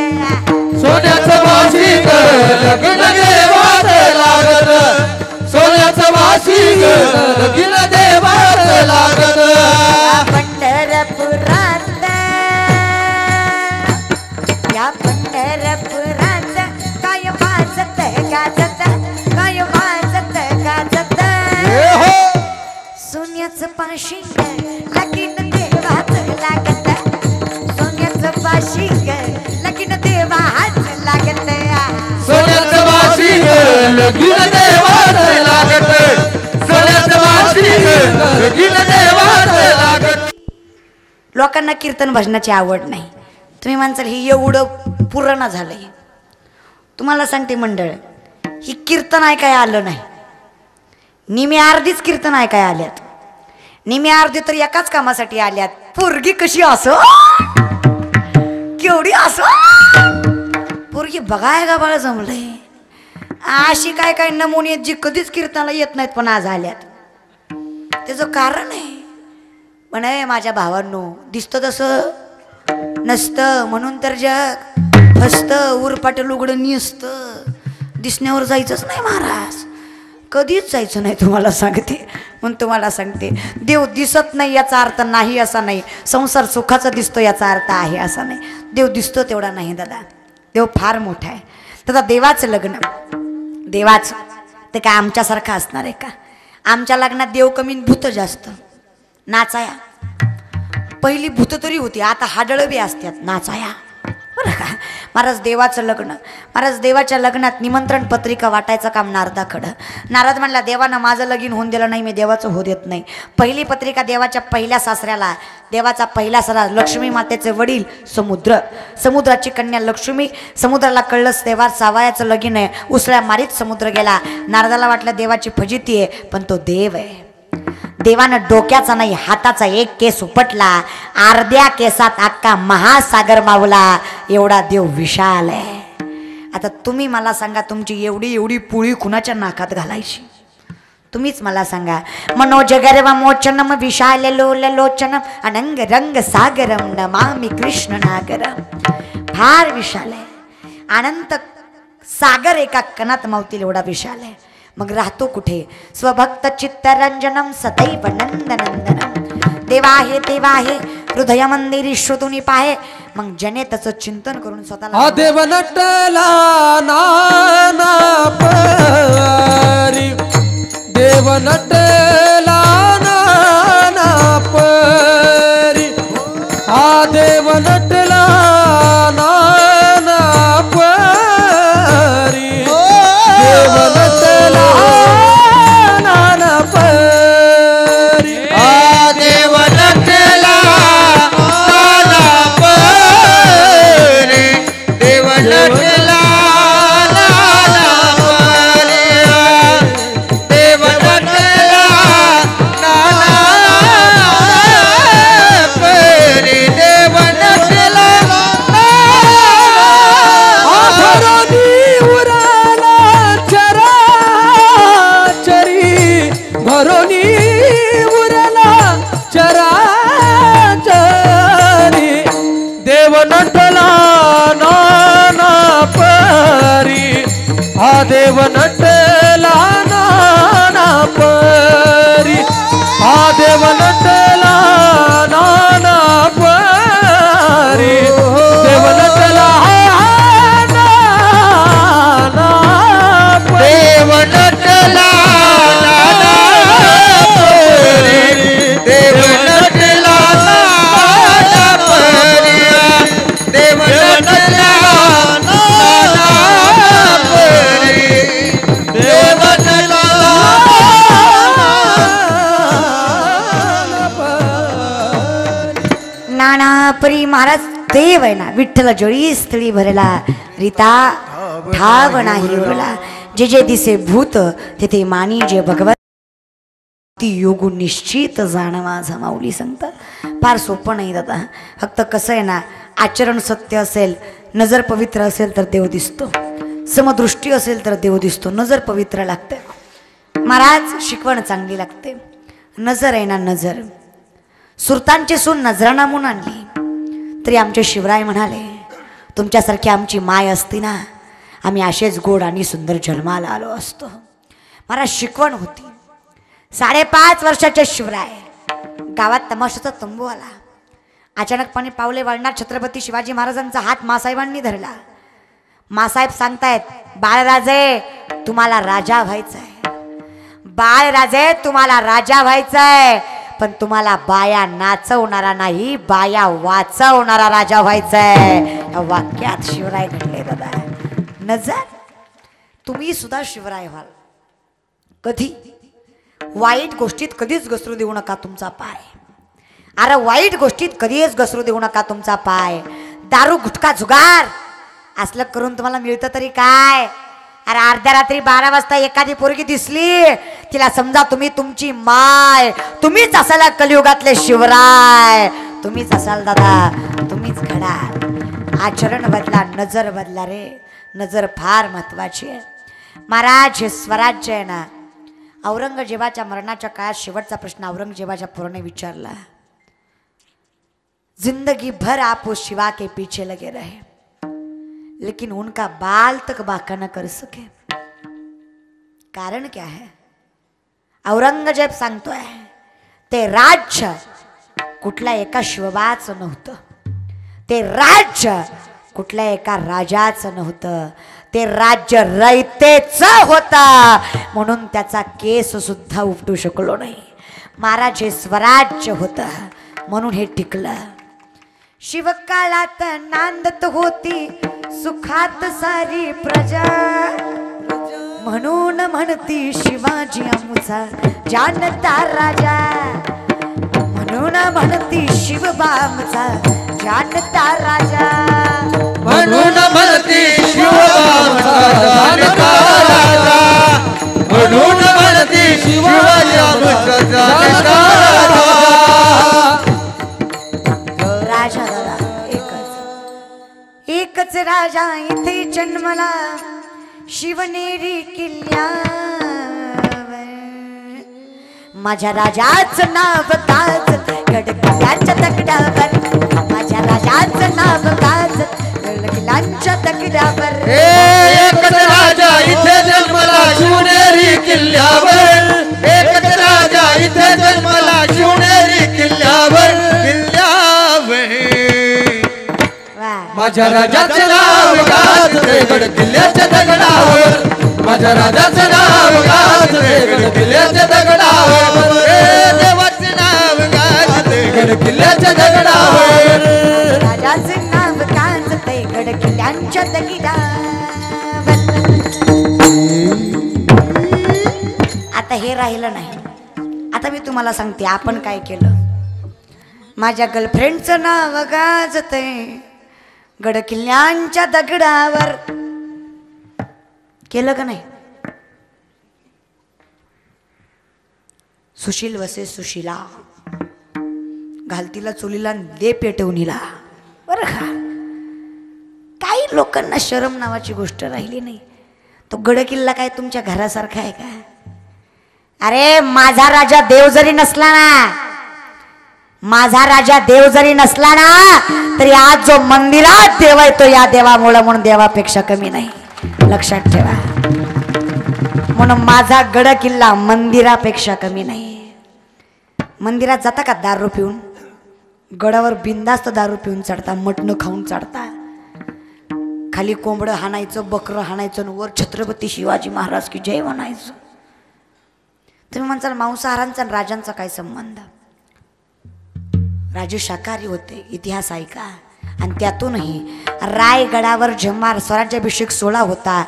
S2: सोन्याचं पाशी काय लगीन देवाचं लागत, सोन्याचं
S1: बाशिंग लगीन देवाचं लागत सोन्याचं बाशिंग लगीन देवाचं लागत
S2: सोन्याचं बाशिंग लगीन देवाचं लागत सोन्याचं बाशिंग लगीन देवाचं लागत.
S1: लोकांना कीर्तन भजनाची आवड नाही. तुम्ही म्हणसाल हे एवढं पुराण झालंय. तुम्हाला सांगते मंडळ, ही कीर्तन ऐकाय आलं नाही. निमी अर्धीच कीर्तन ऐकाय आल्यात. निमी अर्धी तर एकाच कामासाठी आल्यात. पोरगी कशी असो केवढी असो पोरगी बघाय का बाळ जमलंय. अशी काय काय नमुने आहेत जी कधीच कीर्तनाला येत नाहीत पण आज आल्यात. त्याचं कारण आहे. पण माझ्या भावांनो, दिसतं तसं नसतं म्हणून तर जग फसतं. उरपाट लुगडं निसतं. दिसण्यावर जायचंच नाही महाराज, कधीच जायचं नाही. तुम्हाला सांगते म्हणून तुम्हाला सांगते, देव दिसत नाही याचा अर्थ नाही असा नाही. संसार सुखाचा दिसतो याचा अर्थ आहे असा नाही. देव दिसतो तेवढा नाही दादा. देव फार मोठा आहे दादा. देवाचं लग्न, देवाचं ते काय आमच्यासारखं असणार आहे का? आमच्या लग्नात देव कमी भूत जास्त. नाचाया पहिली भूत तरी होती, आता हाडळं बी असतात नाचाया. बरं का महाराज, देवाचं लग्न. महाराज, देवाच्या लग्नात निमंत्रण पत्रिका वाटायचं काम नारदाकडं. नारद म्हणला, देवानं माझं लगीन होऊन दिलं नाही, मी देवाचं होऊ देत नाही. पहिली पत्रिका देवाच्या पहिल्या सासऱ्याला. देवाचा पहिला सरा लक्ष्मी मातेचे वडील समुद्र. समुद्राची कन्या लक्ष्मी. समुद्राला कळलंच देवा सावयाचं लगीन आहे. उसळ्या मारीत समुद्र गेला. नारदाला वाटलं देवाची फजिती आहे, पण तो देव आहे. देवानं डोक्याचा नाही हाताचा एक केस उपटला. अर्ध्या केसात अख्खा महासागर मावला. एवढा देव विशाल आहे. आता तुम्ही मला सांगा, तुमची एवढी एवढी पुळी कुणाच्या नाकात घालायची? तुम्हीच मला सांगा. मनोजगर्व मोचनम विशाल लोचनम अनंग रंग सागरम नमामि कृष्ण नागरम. फार विशाल आहे. अनंत सागर एका कणात मावतील एवढा विशाल आहे. मग राहतो कुठे? स्वभक्त चित्तरंजनम सदैव नंदनंदनम. देवा आहे देवा आहे हृदय मंदिरी श्रुतुनी पाहे. मग जने त्याचं चिंतन करून स्वतःला
S2: देव नटला नाना परी. देव नटला नाना परी. देव नटला नाना परी. देव नटला नाना परी. देव नटला नाना परी. देव नटला नाना परी. देव नटला नाना परी. देव नटला धरणी उराला चराचरी. भरोनी उरला चराचरी. देव नटला नाना परी. देव नटला नाना परी. देव नटला नाना परी. देव नटला नाना परी. देव नटला नाना परी. देव नटला नाना परी. देव नटला नाना परी. देव नटला नाना परी.
S1: नाना परी महाराज देव आहे ना. विठ्ठल जळी स्थळी भरला रीता ठाव नाही उरला. जे जे दिसे भूत तेथे मानी जे भगवत. ती योगू निश्चित जाण माझा माऊली सांगतात. फार सोपं नाही दादा. फक्त कसं आहे ना, आचरण सत्य असेल, नजर पवित्र असेल तर देव दिसतो. समदृष्टी असेल तर देव दिसतो. नजर पवित्र लागते महाराज. शिकवण चांगली लागते. नजर आहे ना, नजर. सुरतांची सून नजराणा म्हणून आणली तरी आमचे शिवराय म्हणाले, तुमच्यासारखी आमची माय असती ना, आम्ही असेच गोड आणि सुंदर जन्माला आलो असतो. महाराज शिकवण होती. 5.5 वर्षाचे शिवराय गावात तमाशाचा तंबू आला. अचानकपणे पावले वळणार छत्रपती शिवाजी महाराजांचा हात मासाहेबांनी धरला. मासाहेब सांगतायत, बाळराजे तुम्हाला राजा व्हायचंय. बाळराजे तुम्हाला राजा व्हायचंय. पण तुम्हाला बाया नाचवणारा नाही, बाया वाचवणारा राजा व्हायचंय. या वाक्यात शिवराय घडले दादा. नजर तुम्ही सुद्धा शिवराय व्हाल. कधी वाईट गोष्टीत कधीच घसरू देऊ नका तुमचा पाय. अरे वाईट गोष्टीत कधीच घसरू देऊ नका तुमचा पाय. दारू गुटखा जुगार असलं करून तुम्हाला मिळतं तरी काय. अरे अर्ध्या रात्री 12 वाजता एखादी पोरगी दिसली, तिला समजा तुम्ही तुमची माय. तुम्हीच असाल कलियुगातले शिवराय. तुम्हीच असाल दादा, तुम्हीच घडाल. आचरण बदला, नजर बदला रे. नजर फार महत्वाची आहे महाराज. हे स्वराज्य आहे ना, औरंगजेबाच्या मरणाच्या काळात शेवटचा प्रश्न औरंगजेबाच्या पोराने विचारला. जिंदगी भर आप उस शिवा के पीछे लगे रहे, लेकिन उनका बाल तक बाका न कर सके. कारण क्या है? औरंगजेब सांगतोय ते राज्य कुठल्या एका शिवबाचं नव्हतं. ते राज्य कुठल्या एका राजाचं नव्हतं. ते राज्य रयतेच होता. म्हणून त्याचा केस सुद्धा उपटू शकलो नाही. महाराज हे स्वराज्य होतं म्हणून हे टिकलं. शिवकाळात नांदत होती सुखात सारी प्रजा, म्हणून म्हणती शिवाजी आमचा जानता राजा. म्हणून म्हणती शिवबामचा जानता राजा.
S2: म्हणून म्हणती शिवबामचा जानता राजा. म्हणून म्हणती शिवाजी आमचा जानता
S1: राजा. एकच राजा इथे जन्मला शिवनेरी किल्ल्यावर. माझ्या राजाचं नाव गाजत गडकिल्ल्याच्या दगडावर. माझ्या राजाचं नाव गाजत गडकिल्ल्याच्या दगडावर.
S2: एकच राजा इथे जन्मला शिवनेरी किल्ल्यावर. एकच राजा इथे जन्मला शिवनेरी किल्ल्यावर. माझ्या राजाचं नाव गाजते गड किल्ल्याच्या दगडावर. माझ्या राजाचं नाव गाजते गड किल्ल्याच्या दगडावर. देवाचं नाव गाजते गड किल्ल्याच्या दगडावर.
S1: राजाचं नाव गाजते गड किल्ल्याच्या दगडावर. आता हे राहिलं नाही. आता मी तुम्हाला सांगते आपण काय केलं. माझ्या गर्लफ्रेंडचं नाव गाजते गड किल्ल्यांच्या दगडावर. केलं का नाही? सुशील वसे सुशीला घालतीला चुलीला दे पेटवणीला. बरं का, काही लोकांना शरम नावाची गोष्ट राहिली नाही. तो गड किल्ला काय तुमच्या घरासारखा आहे का? अरे माझा राजा देव जरी नसला ना, माझा राजा देव जरी नसला ना, तरी आज जो मंदिरात देव आहे तो या देवामुळं, म्हणून देवापेक्षा कमी नाही. लक्षात ठेवा. म्हणून माझा गड किल्ला मंदिरापेक्षा कमी नाही. मंदिरात जाता का दारू पिऊन? गडावर बिंदास्त दारू पिऊन चढता, मटणं खाऊन चढता. खाली कोंबडं हाणायचं, बकरं हाणायचं, वर छत्रपती शिवाजी महाराज की जय म्हणायचं. तुम्ही म्हणसाल मांसाहारांचा आणि राजांचा काय संबंध? राजे शाकाहारी होते, इतिहास ऐका. आणि त्यातूनही रायगडावर जेव्हा स्वराज्याभिषेक सोहळा होता,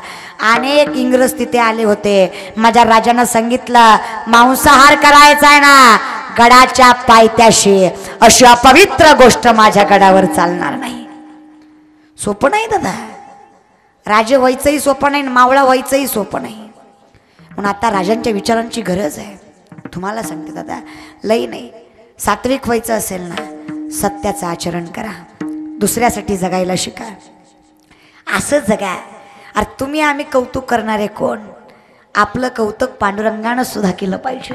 S1: अनेक इंग्रज तिथे आले होते. माझ्या राजानं सांगितलं मांसाहार करायचा आहे ना, गडाच्या पायथ्याशी अशी अपवित्र गोष्ट माझ्या गडावर चालणार नाही. सोपं नाही दादा. राजे व्हायचंही सोपं नाही, मावळा व्हायचंही सोपं नाही. म्हणून आता राजांच्या विचारांची गरज आहे. तुम्हाला सांगते दादा, लई नाही. सात्विक व्हायचं असेल ना, सत्याचं आचरण करा. दुसऱ्यासाठी जगायला शिका. असं जगा. अरे तुम्ही आम्ही कौतुक करणारे कोण? आपलं कौतुक पांडुरंगानं सुद्धा केलं पाहिजे.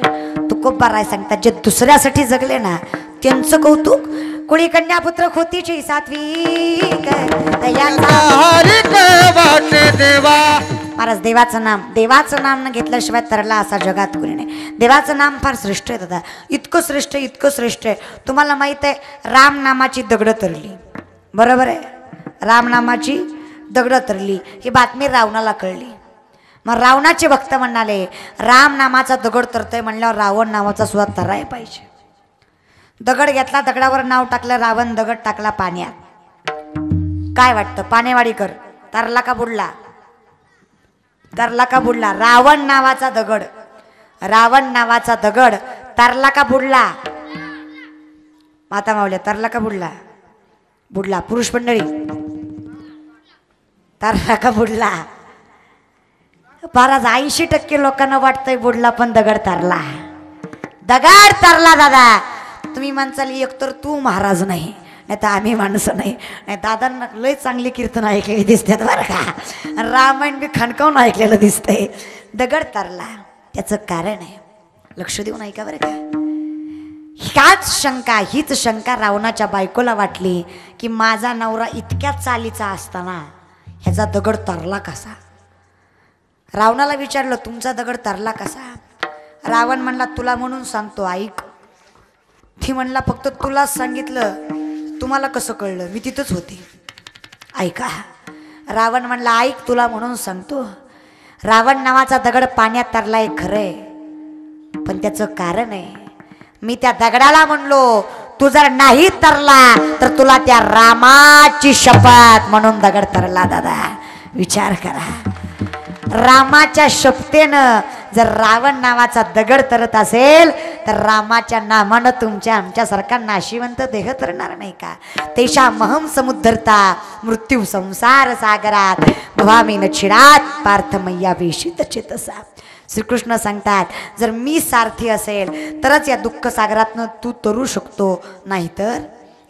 S1: तुकोबाराय सांगतात, जे दुसऱ्यासाठी जगले ना त्यांचं कौतुक. कोणी कन्यापुत्र खोतीची सात्विक महाराज. देवाचं नाम न घेतल्याशिवाय तरला असा जगात कोणी नाही. देवाचं नाम फार श्रेष्ठ आहे दादा. इतकं श्रेष्ठ, इतकं श्रेष्ठ आहे. तुम्हाला माहित आहे राम नामाची दगड तरली. बरोबर आहे, राम नामाची दगड तरली. ही बातमी रावणाला कळली. मग रावणाचे भक्त म्हणाले राम नामाचा दगड तरतोय म्हणल्यावर रावण नावाचा सुद्धा तराय पाहिजे. दगड घेतला, दगडावर नाव टाकलं रावण, दगड टाकला पाण्यात. काय वाटतं पानेवाडीकर, तरला का बुडला? तरला का बुडला? रावण नावाचा दगड, रावण नावाचा दगड तरला का बुडला? माता मावल्या, तरला का बुडला? बुडला. पुरुष मंडळी, तरला का बुडला? महाराज 80% लोकांना वाटतंय बुडला, पण दगड तरला. दगड तरला दादा. तुम्ही म्हणसाल एकतर तू महाराज नाही, नाही तर आम्ही माणसं नाही. नाही दादांना लय चांगली कीर्तन ऐकलेली दिसतात बरं का, रामायण बी खणकावून ऐकलेलं दिसतंय. दगड तरला, त्याचं कारण आहे, लक्ष देऊन ऐका बरं का. हीच शंका रावणाच्या बायकोला वाटली की माझा नवरा इतक्या चालीचा असताना ह्याचा दगड तरला कसा. रावणाला विचारलं तुमचा दगड तरला कसा? रावण म्हणला तुला म्हणून सांगतो ऐक. ती म्हणला फक्त तुलाच सांगितलं, तुम्हाला कसं कळलं? मी तिथंच होते, ऐका. रावण म्हणला ऐक तुला म्हणून सांगतो. रावण नावाचा दगड पाण्यात तरलाय खरंय, पण त्याचं कारण आहे. मी त्या दगडाला म्हणलो तू जर नाही तरला तर तुला त्या रामाची शपथ म्हणून दगड तरला. दादा विचार करा, रामाच्या शपथेनं जर रावण नावाचा दगड तरत असेल तर रामाच्या नामानं तुमच्या आमच्यासारखा नाशिवंत देह तरणार नाही का? तेषा महम समुद्धरता मृत्यू संसार सागरात भवामी न छिडात पार्थ मैया वेशित चेतसा. श्रीकृष्ण सांगतात जर मी सारथी असेल तरच या दुःख सागरातनं तू तरू शकतो, नाहीतर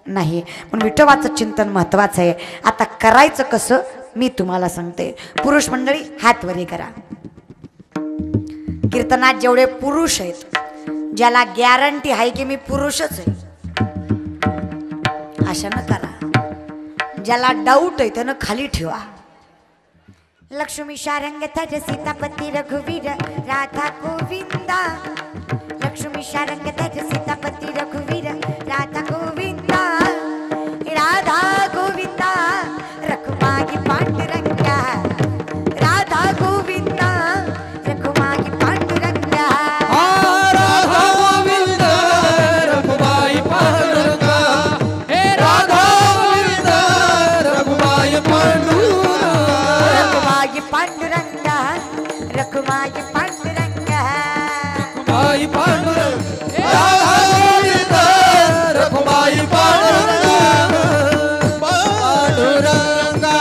S1: नाही. पण विठोबाचं चिंतन महत्वाचं आहे. आता करायचं कसं मी तुम्हाला सांगते. पुरुष मंडळी हात वरे करा. कीर्तनात जेवढे पुरुष आहेत, ज्याला गॅरंटी आहे की मी पुरुषच आहे, अशा न करा. ज्याला डाऊट आहे त्यानं खाली ठेवा. लक्ष्मी शारंग तज सीतापती रघुवीर राधा गोविंदा. लक्ष्मी शारंग तज सीतापती रघुवीर राधा गोविंदा. राधा गोविंदा रखुमाई पांडुरंगा. राधा गोविंदा रखुमाई पांडुरंगा.
S2: राधा गोविंद रघुमाई पांडुरंगा. हे राधा गोविंद रघुमाई पांडुरंगा.
S1: पांडुरंगा रखुमाई पांडुरंगा.
S2: रघुमाई पांडुरंगा. राधा गोविंद रघुमाई पांडुरंगा. पांडुरंगा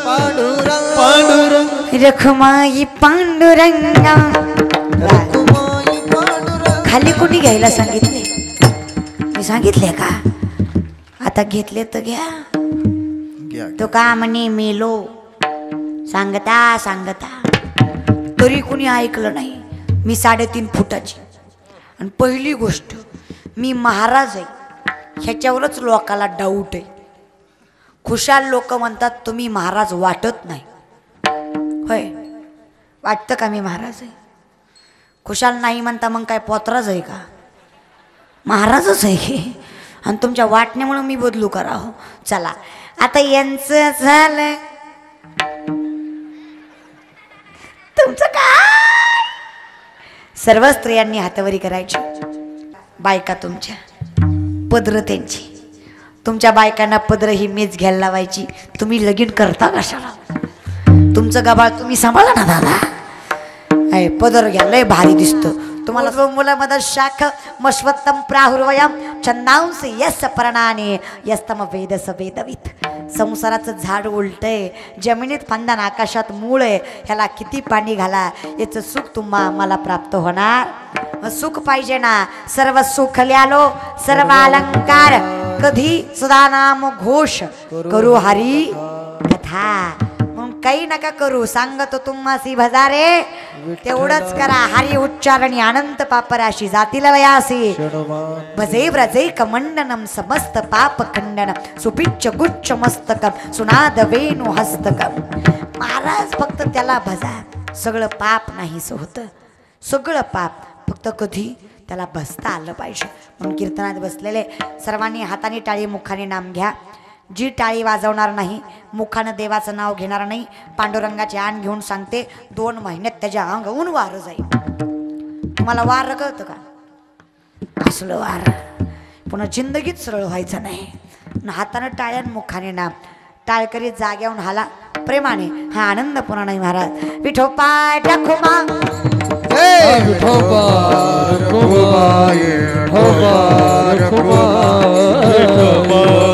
S2: पांडुरंगा
S1: रखुमाई पांडुरंगा. खाली कुणी घ्यायला सांगितले? मी सांगितले का? आता घेतले तर घ्या. तो का म्हणे मेलो सांगता सांगता तरी कुणी ऐकलं नाही. मी 3.5 फुटाची आणि पहिली गोष्ट मी महाराज आहे, ह्याच्यावरच लोकाला डाऊट आहे. खुशाल लोक म्हणतात तुम्ही महाराज वाटत नाही. होय, वाटतं का मी महाराज आहे? खुशाल नाही म्हणता मग काय पोत्राच आहे का? महाराजच आहे की. आणि तुमच्या वाटण्यामुळे मी बदलू करावं. चला आता यांचं झालं, तुमचं काय? सर्व स्त्रियांनी हातवरी करायची. बायका तुमच्या, पदर त्यांची. तुमच्या बायकांना पदर ही मीच घ्यायला लावायची. तुम्ही लगीन करता कशाला? तुमचं गबाळ तुम्ही सांभाळा ना दादा. पदर घ्या, लय भारी दिसतं तुम्हाला. मुलामध्ये शाख मश्वत्तम प्राहुर्वयम छंदांस यस प्रणाने यस्तम वेदस वेदवित. संसाराचं झाड उलटय, जमिनीत फांदा आकाशात मूळ आहे. ह्याला किती पाणी घाला, याचं सुख तुम्हा आम्हाला प्राप्त होणार. सुख पाहिजे ना. सर्व सुख ल्यालो सर्व अलंकार, कधी सदा नाम घोष करू हरी कथा. म्हणून काही नका करू, सांगतो तुम्हासी भजारे तेवढंच करा. हरी उच्चारणी अनंत पापराशी जातील वयासी. भजे व्रजे कमंडनम समस्त पाप खंडन सुपिच्च गुच्छ मस्तकम सुनाद वेणु हस्तकम. महाराज फक्त त्याला भजा, सगळं पाप नाहीच होतं. सगळं पाप फक्त कधी त्याला भजता आलं पाहिजे. म्हणून कीर्तनात बसलेले सर्वांनी हाताने टाळी, मुखाने नाम घ्या. जी टाळी वाजवणार नाही, मुखानं देवाचं नाव घेणार नाही, पांडुरंगाचे आण घेऊन सांगते 2 महिन्यात त्याच्या अंगाहून वार जाईल. तुम्हाला वार कळतं का? असलं वार पुन्हा जिंदगीत सरळ व्हायचं नाही. हातानं टाळ्यान मुखाने नाम टाळकरी जाग्याहून हाला प्रेमाने हा आनंद पुन्हा नाही महाराज. विठोपाय रखुमा
S2: विठोबा रखुमा, विठोबा रखुमा, विठोबा